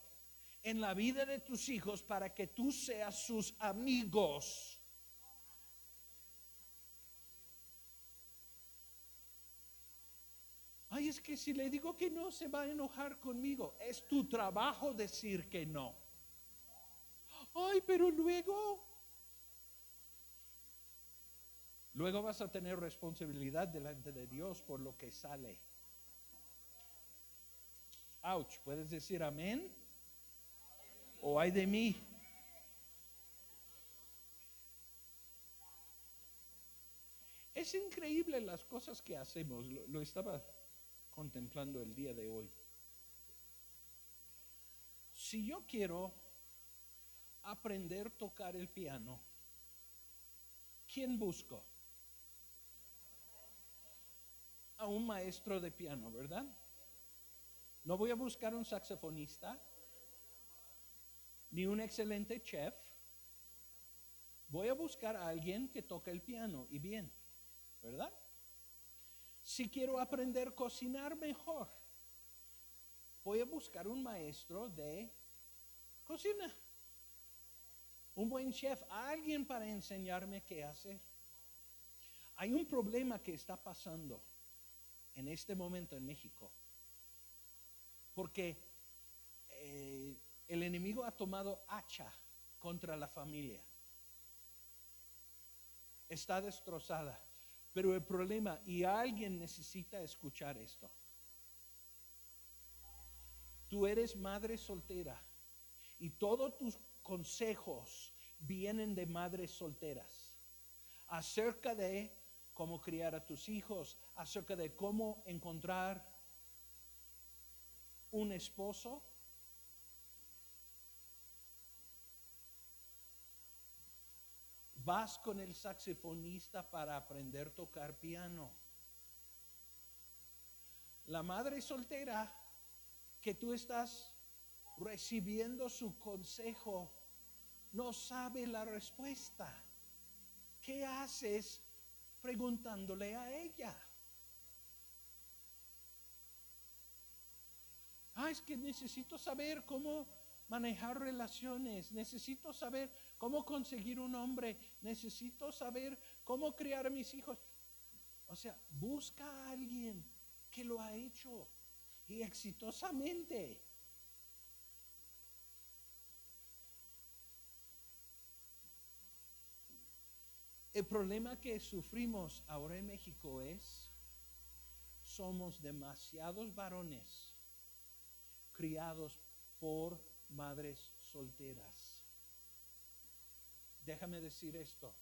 en la vida de tus hijos para que tú seas sus amigos. Ay, es que si le digo que no, se va a enojar conmigo. Es tu trabajo decir que no. Ay, pero luego vas a tener responsabilidad delante de Dios por lo que sale. Ouch, ¿puedes decir amén? ¿O ay de mí? Es increíble las cosas que hacemos. Lo estaba contemplando el día de hoy. Si yo quiero aprender a tocar el piano, ¿quién busco? A un maestro de piano, ¿verdad? No voy a buscar un saxofonista, ni un excelente chef. Voy a buscar a alguien que toque el piano y bien, ¿verdad? Si quiero aprender a cocinar mejor, voy a buscar un maestro de cocina, un buen chef, alguien para enseñarme qué hacer. Hay un problema que está pasando en este momento en México, porque el enemigo ha tomado hacha contra la familia. Está destrozada. Pero el problema, y alguien necesita escuchar esto. Tú eres madre soltera y todos tus consejos vienen de madres solteras acerca de cómo criar a tus hijos, acerca de cómo encontrar un esposo. Vas con el saxofonista para aprender a tocar piano. La madre soltera que tú estás recibiendo su consejo no sabe la respuesta. ¿Qué haces preguntándole a ella? Es que necesito saber cómo manejar relaciones, necesito saber cómo conseguir un hombre, necesito saber cómo criar a mis hijos. O sea, busca a alguien que lo ha hecho y exitosamente. El problema que sufrimos ahora en México es, somos demasiados varones criados por madres solteras. Déjame decir esto.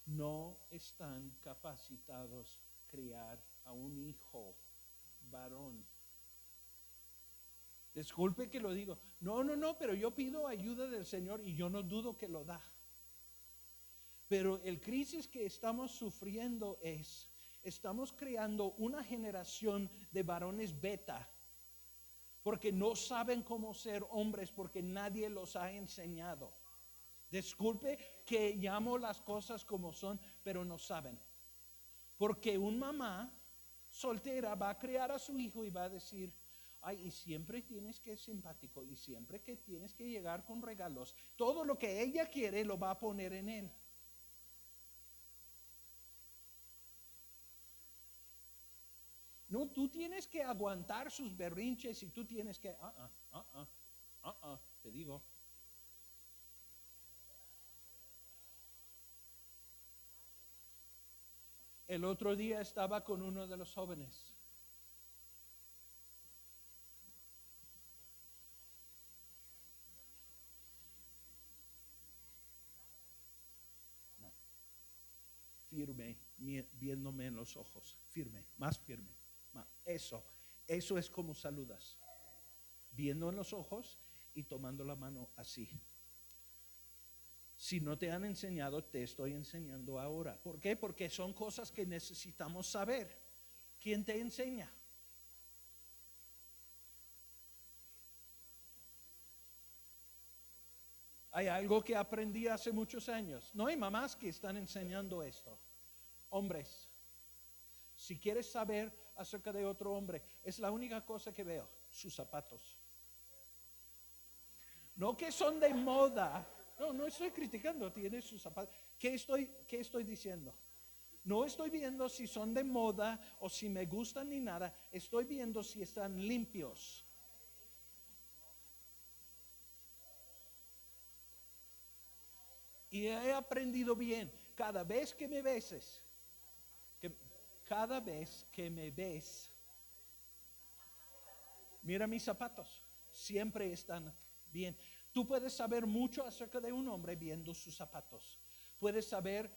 No están capacitados a criar a un hijo varón. Disculpe que lo digo. No, pero yo pido ayuda del Señor y yo no dudo que lo da. Pero el crisis que estamos sufriendo estamos creando una generación de varones beta, porque no saben cómo ser hombres, porque nadie los ha enseñado. Disculpe que llamo las cosas como son, pero no saben. Porque un mamá soltera va a criar a su hijo y va a decir, y siempre tienes que ser simpático, y siempre que tienes que llegar con regalos. Todo lo que ella quiere lo va a poner en él. No, tú tienes que aguantar sus berrinches y tú tienes que, te digo. El otro día estaba con uno de los jóvenes. No. Firme, viéndome en los ojos. Firme, más firme. Eso es como saludas. Viendo en los ojos y tomando la mano así. Si no te han enseñado, te estoy enseñando ahora. ¿Por qué? Porque son cosas que necesitamos saber. ¿Quién te enseña? Hay algo que aprendí hace muchos años. No hay mamás que están enseñando esto. Hombres, si quieres saber acerca de otro hombre, es la única cosa que veo, sus zapatos. No que son de moda. No estoy criticando, tiene sus zapatos. ¿Qué estoy diciendo? No estoy viendo si son de moda o si me gustan ni nada. Estoy viendo si están limpios. Y he aprendido bien. Cada vez que me ves, mira mis zapatos. Siempre están bien. Tú puedes saber mucho acerca de un hombre viendo sus zapatos. Puedes saber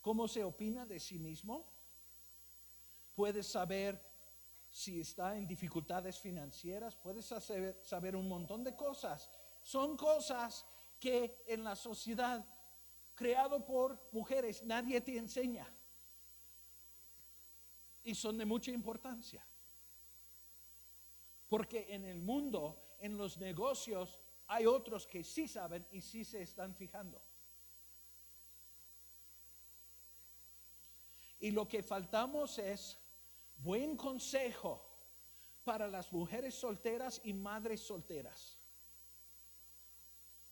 cómo se opina de sí mismo. Puedes saber si está en dificultades financieras. Puedes saber un montón de cosas. Son cosas que en la sociedad creado por mujeres nadie te enseña. Y son de mucha importancia. Porque en el mundo, en los negocios, hay otros que sí saben y sí se están fijando. Y lo que faltamos es buen consejo para las mujeres solteras y madres solteras.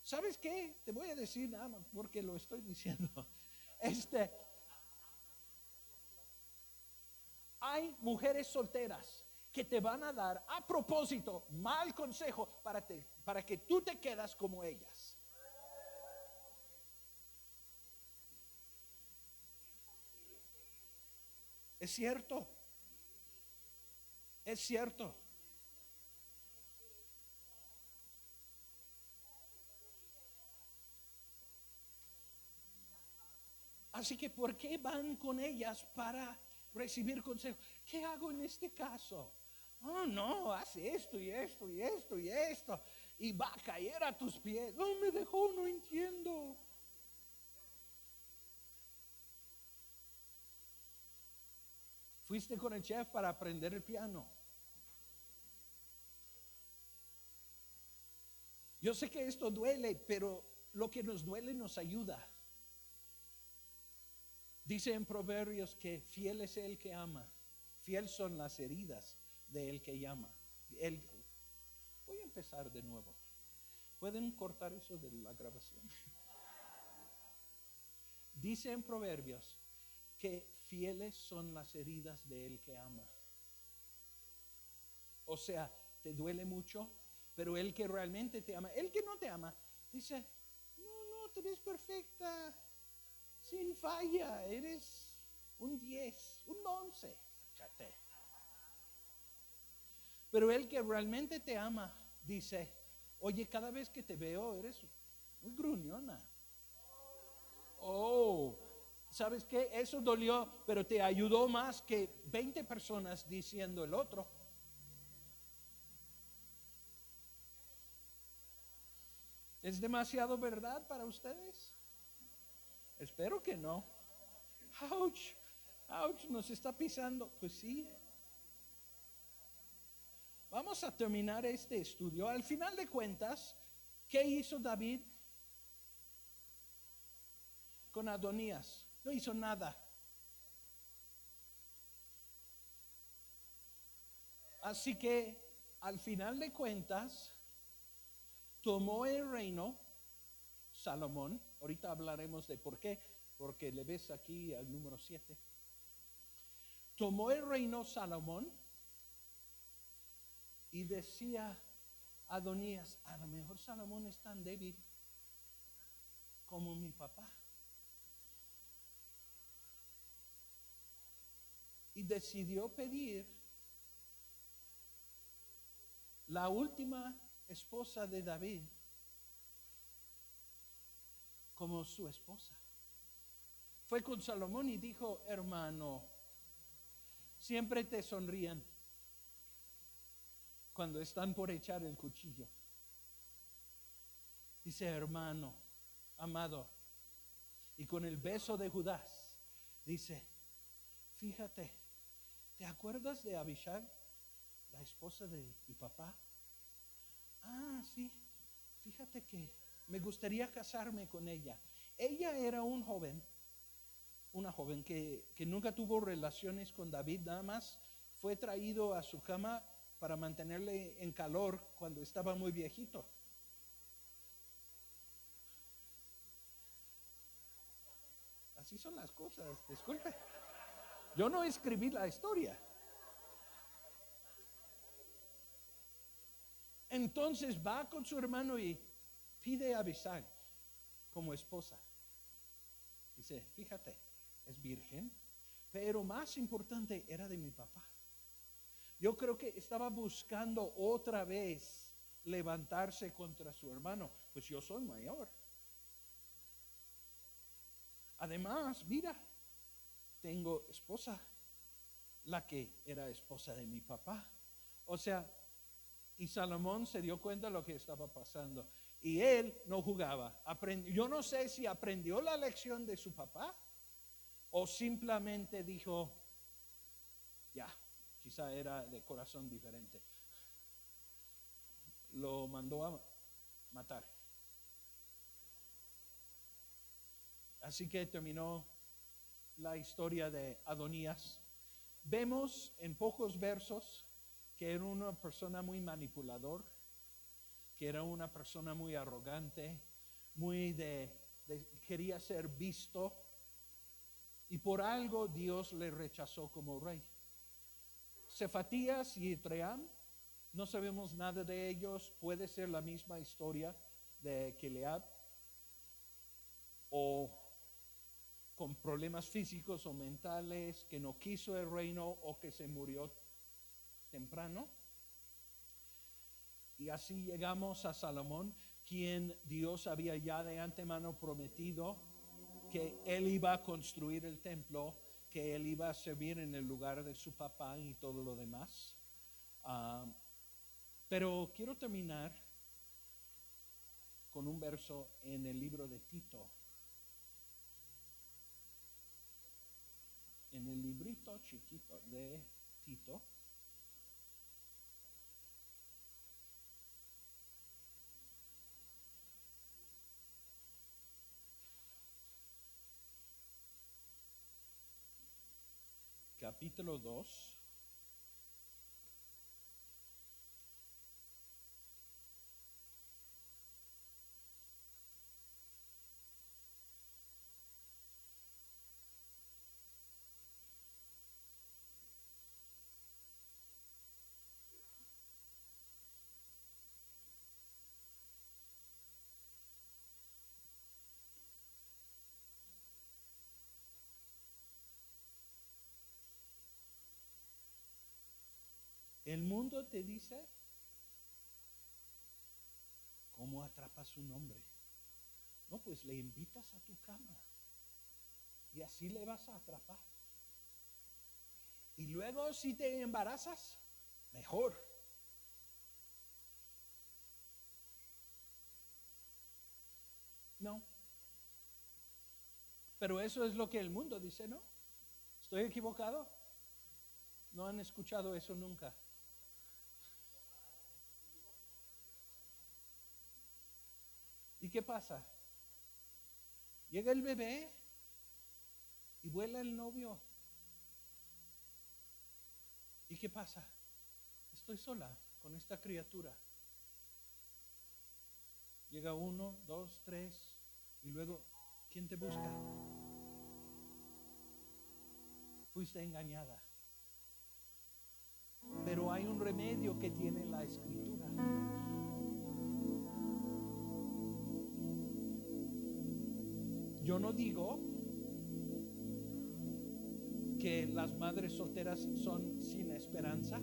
¿Sabes qué? Te voy a decir nada más porque lo estoy diciendo. Hay mujeres solteras que te van a dar a propósito mal consejo para que tú te quedas como ellas. Es cierto. Es cierto. Así que ¿por qué van con ellas para recibir consejo? ¿Qué hago en este caso? Oh, no, haz esto y esto y esto y esto. Y va a caer a tus pies. No me dejó, no entiendo. Fuiste con el chef para aprender el piano. Yo sé que esto duele, pero lo que nos duele nos ayuda. Dice en Proverbios que fiel es el que ama. Fiel son las heridas de el que llama. Voy a empezar de nuevo. ¿Pueden cortar eso de la grabación? Dice en Proverbios que fieles son las heridas de el que ama. O sea, te duele mucho, pero el que realmente te ama, el que no te ama, dice, no, te ves perfecta, sin falla, eres un 10, un 11. Fíjate. Pero el que realmente te ama, dice, oye, cada vez que te veo eres muy gruñona. Oh, ¿sabes qué? Eso dolió, pero te ayudó más que 20 personas diciendo el otro. ¿Es demasiado verdad para ustedes? Espero que no. Ouch, ouch, nos está pisando. Pues sí. Vamos a terminar este estudio. Al final de cuentas, ¿qué hizo David con Adonías? No hizo nada. Así que, al final de cuentas, tomó el reino Salomón. Ahorita hablaremos de por qué, porque le ves aquí al número 7. Tomó el reino Salomón y decía Adonías, a lo mejor Salomón es tan débil como mi papá. Y decidió pedir la última esposa de David como su esposa. Fue con Salomón y dijo, hermano, siempre te sonrían cuando están por echar el cuchillo. Dice, hermano, amado, y con el beso de Judas, dice, fíjate, ¿te acuerdas de Abishag, la esposa de mi papá? Ah, sí, fíjate que me gustaría casarme con ella. Ella era una joven que nunca tuvo relaciones con David, nada más fue traído a su cama para mantenerle en calor cuando estaba muy viejito. Así son las cosas, disculpe. Yo no escribí la historia. Entonces va con su hermano y pide a Abisag como esposa. Dice, fíjate, es virgen, pero más importante, era de mi papá. Yo creo que estaba buscando otra vez levantarse contra su hermano, pues yo soy mayor. Además, mira, tengo esposa, la que era esposa de mi papá. O sea, y Salomón se dio cuenta de lo que estaba pasando. Y él no jugaba. Yo no sé si aprendió la lección de su papá o simplemente dijo, Ya, quizá era de corazón diferente. Lo mandó a matar. Así que terminó la historia de Adonías. Vemos en pocos versos que era una persona muy manipulador, que era una persona muy arrogante, quería ser visto, y por algo Dios le rechazó como rey. Cefatías y Etream, no sabemos nada de ellos. Puede ser la misma historia de Gilead, o con problemas físicos o mentales, que no quiso el reino o que se murió temprano. Y así llegamos a Salomón, quien Dios había ya de antemano prometido que él iba a construir el templo, que él iba a servir en el lugar de su papá y todo lo demás. Pero quiero terminar con un verso en el libro de Tito. En el librito chiquito de Tito. Capítulo 2. El mundo te dice cómo atrapas su nombre. No, pues le invitas a tu cama y así le vas a atrapar. Y luego si te embarazas, mejor. No. Pero eso es lo que el mundo dice, ¿no? ¿Estoy equivocado? ¿No han escuchado eso nunca? ¿Y qué pasa? Llega el bebé y vuela el novio. ¿Y qué pasa? Estoy sola con esta criatura. Llega 1, 2, 3 y luego, ¿quién te busca? Fuiste engañada. Pero hay un remedio que tiene la Escritura. Yo no digo que las madres solteras son sin esperanza,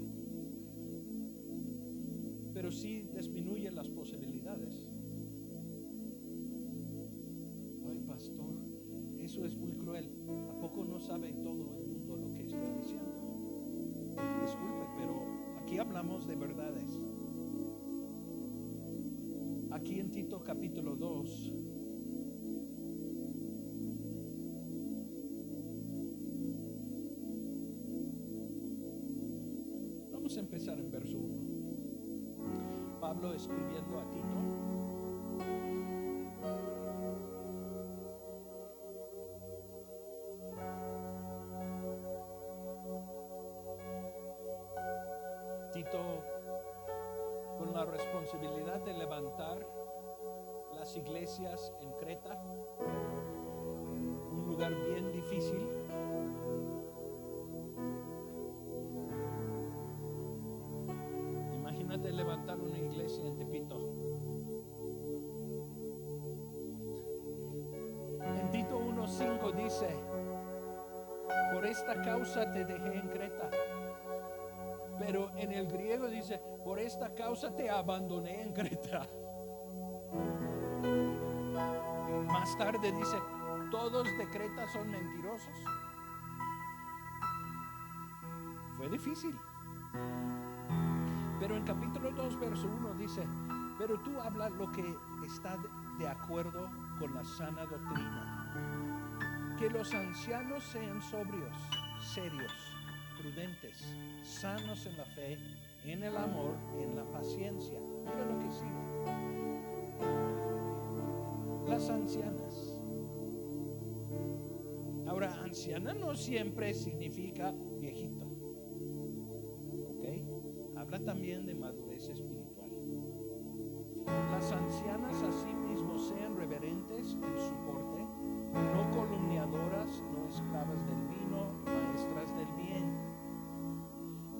pero sí disminuyen las posibilidades. Ay, pastor, eso es muy cruel. ¿A poco no sabe todo el mundo lo que estoy diciendo? Disculpe, pero aquí hablamos de verdades. Aquí en Tito capítulo 2, vamos a empezar en verso 1. Pablo escribiendo a Tito. Tito, con la responsabilidad de levantar las iglesias en Creta, un lugar bien difícil. Imagínate levantar una iglesia en Tepito. En Tito 1:5 dice: por esta causa te dejé en Creta. Pero en el griego dice: por esta causa te abandoné en Creta. Más tarde dice: todos de Creta son mentirosos. Fue difícil. Pero en capítulo 2, verso 1 dice: pero tú hablas lo que está de acuerdo con la sana doctrina. Que los ancianos sean sobrios, serios, prudentes, sanos en la fe, en el amor, en la paciencia. Mira lo que sigue. Las ancianas. Ahora, anciana no siempre significa viejito, ¿ok? Habla también de madurez espiritual. Las ancianas asimismo sean reverentes en su porte, no calumniadoras, no esclavas del vino, maestras del bien,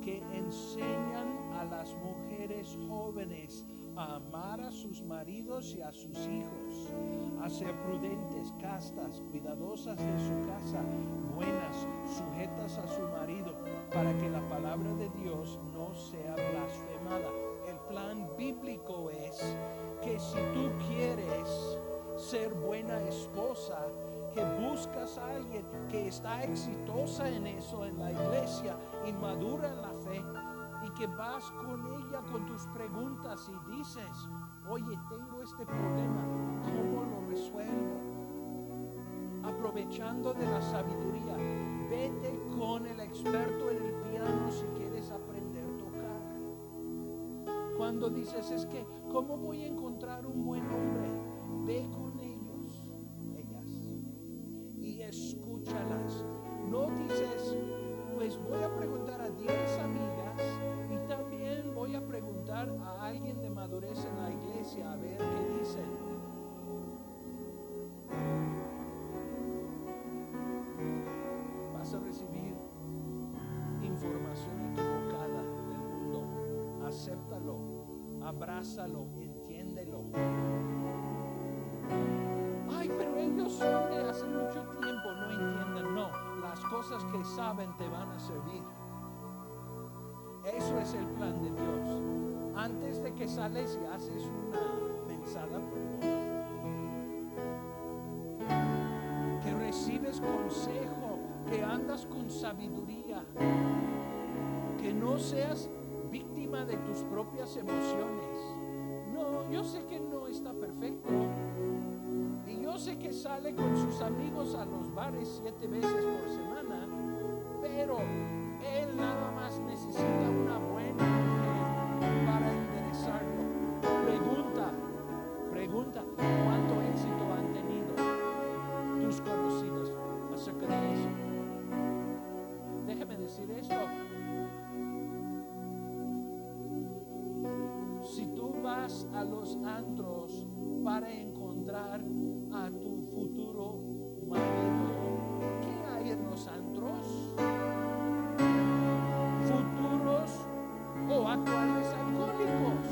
que enseñan a las mujeres jóvenes a amar a sus maridos y a sus hijos, a ser prudentes, castas, cuidadosas de su casa, buenas, sujetas a su marido, para que la palabra de Dios no sea blasfemada. El plan bíblico es que si tú quieres ser buena esposa, que buscas a alguien que está exitosa en eso, en la iglesia, y madura en la fe, y que vas con ella con tus preguntas y dices, oye, tengo este problema, ¿cómo lo resuelvo? Aprovechando de la sabiduría, vete con el experto en el piano si quieres aprender a tocar. Cuando dices, es que, ¿cómo voy a encontrar un buen hombre? Ve con ellos, ellas, y escúchalas. No dices, pues voy a preguntar a 10 amigas y también voy a preguntar a alguien de madurez en la iglesia a ver qué dicen. Vas a recibir información equivocada del mundo. Acéptalo, abrázalo, entiéndelo. Ay, pero ellos son de hace mucho tiempo, no entienden. No, las cosas que saben te van a servir. Eso es el plan de Dios. Antes de que sales y haces una mensada, que recibes consejo, que andas con sabiduría, que no seas víctima de tus propias emociones. No, yo sé que no está perfecto. Y yo sé que sale con sus amigos a los bares 7 veces por semana, pero él nada más necesita una buena mujer para enderezarlo. Pregunta, ¿cuánto éxito han tenido tus conocidos acerca de eso? Déjame decir esto. Si tú vas a los antros para encontrar a tu futuro marido, ¿qué hay en los antros? Futuros o actuales alcohólicos.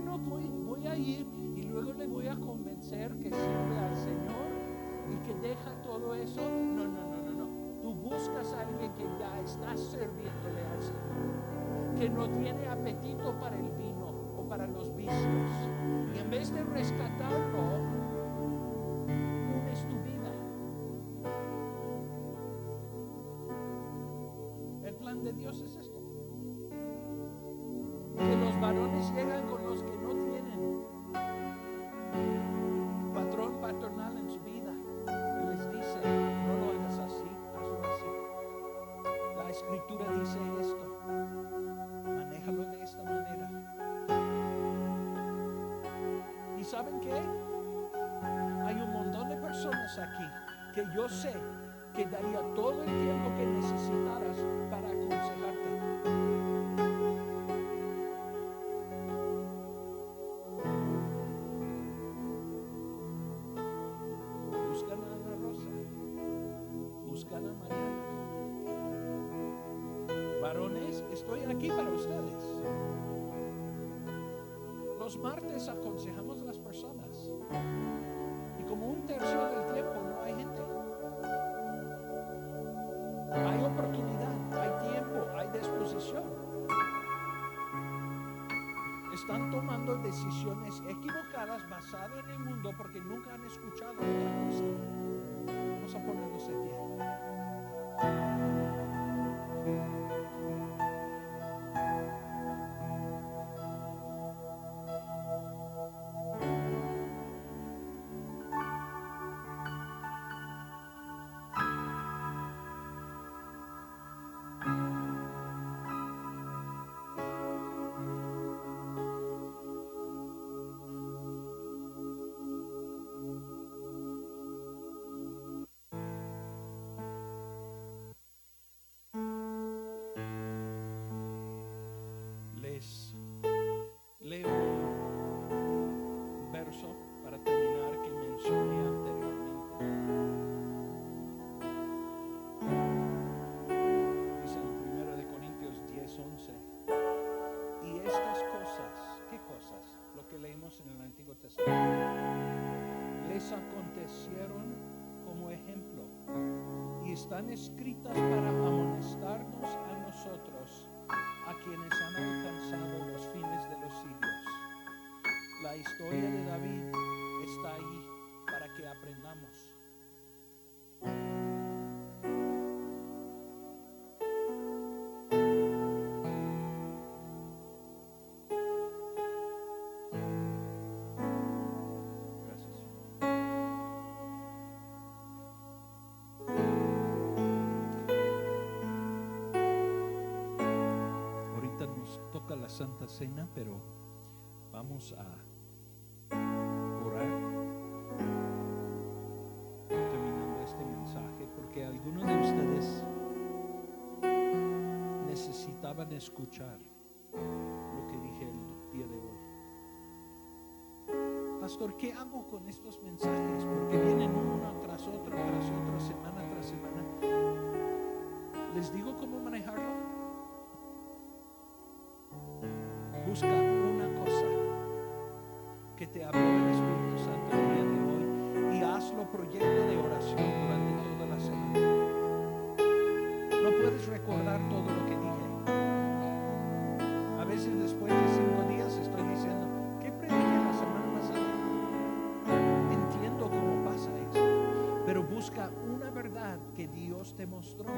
No, voy a ir y luego le voy a convencer que sirve al Señor y que deja todo eso. No. Tú buscas a alguien que ya está sirviéndole al Señor, que no tiene apetito para el vino o para los vicios, y en vez de rescatarlo, unes tu vida. El plan de Dios es esto: que los varones llegan con los que no tienen patrón patronal en su vida y les dice, no lo hagas así, hazlo así. La escritura dice esto, manéjalo de esta manera. ¿Y saben qué? Hay un montón de personas aquí que yo sé que daría todo el tiempo que necesitaras para aconsejarte. Buscan a Ana Rosa, buscan a Mariana. Varones, estoy aquí para ustedes. Los martes aconsejamos a las personas y como 1/3 del tiempo no hay gente. Hay oportunidad, hay tiempo, hay disposición. Están tomando decisiones equivocadas basadas en el mundo porque nunca han escuchado otra cosa. Vamos a ponernos de pie. están escritas para amonestarnos a nosotros, a quienes han alcanzado los fines de los siglos. La historia de David está ahí para que aprendamos. Toca la Santa Cena, pero vamos a orar terminando este mensaje, porque algunos de ustedes necesitaban escuchar lo que dije el día de hoy. Pastor, ¿qué hago con estos mensajes? Porque vienen uno tras otro, semana tras semana. ¿Les digo cómo manejarlo? Busca una cosa que te habló el Espíritu Santo el día de hoy y hazlo proyecto de oración durante toda la semana. No puedes recordar todo lo que dije. A veces después de 5 días estoy diciendo, ¿qué prediqué la semana pasada? Entiendo cómo pasa eso, pero busca una verdad que Dios te mostró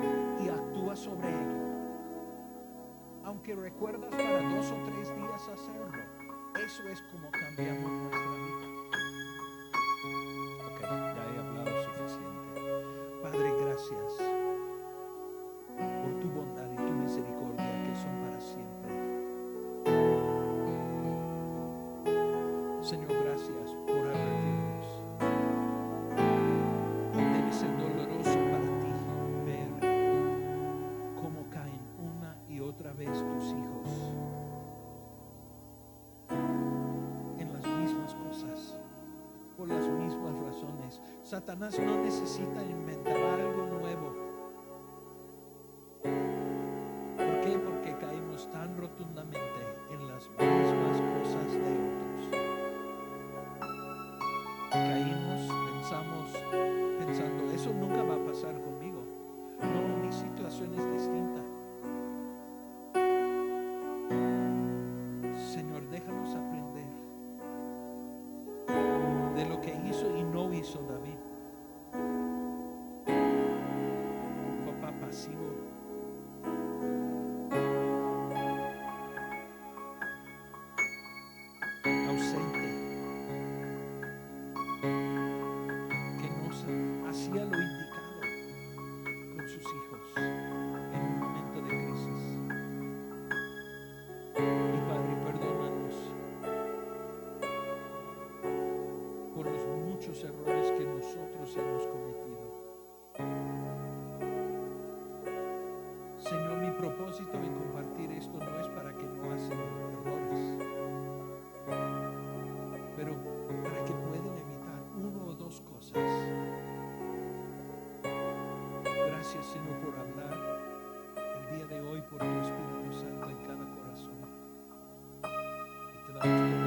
y actúa sobre ello. Aunque recuerdas para 2 o 3 días hacerlo, eso es como cambiamos nuestra vida. Ok, ya he hablado suficiente. Padre, gracias por tu bondad y tu misericordia que son para siempre. Señor, gracias por advertirnos. Debe ser doloroso para ti ver cómo caen una y otra vez tus hijos en las mismas cosas, por las mismas razones. Satanás no necesita inventar algo nuevo. ¿Por qué? Porque caemos tan rotundamente en las mismas cosas de otros. Caímos, pensando, eso nunca va a pasar conmigo. No, mi situación es distinta. Señor, déjanos aprender de lo que hizo y no hizo David. Un papá pasivo, ausente, que no hacía lo indicado con sus hijos en un momento de crisis. Y Padre, perdónanos por los muchos errores que nosotros hemos cometido. Señor, mi propósito en compartir esto no es para que no hacen errores, pero para que puedan evitar 1 o 2 cosas. Gracias, Señor, por hablar el día de hoy por tu Espíritu Santo en cada corazón. Y te damos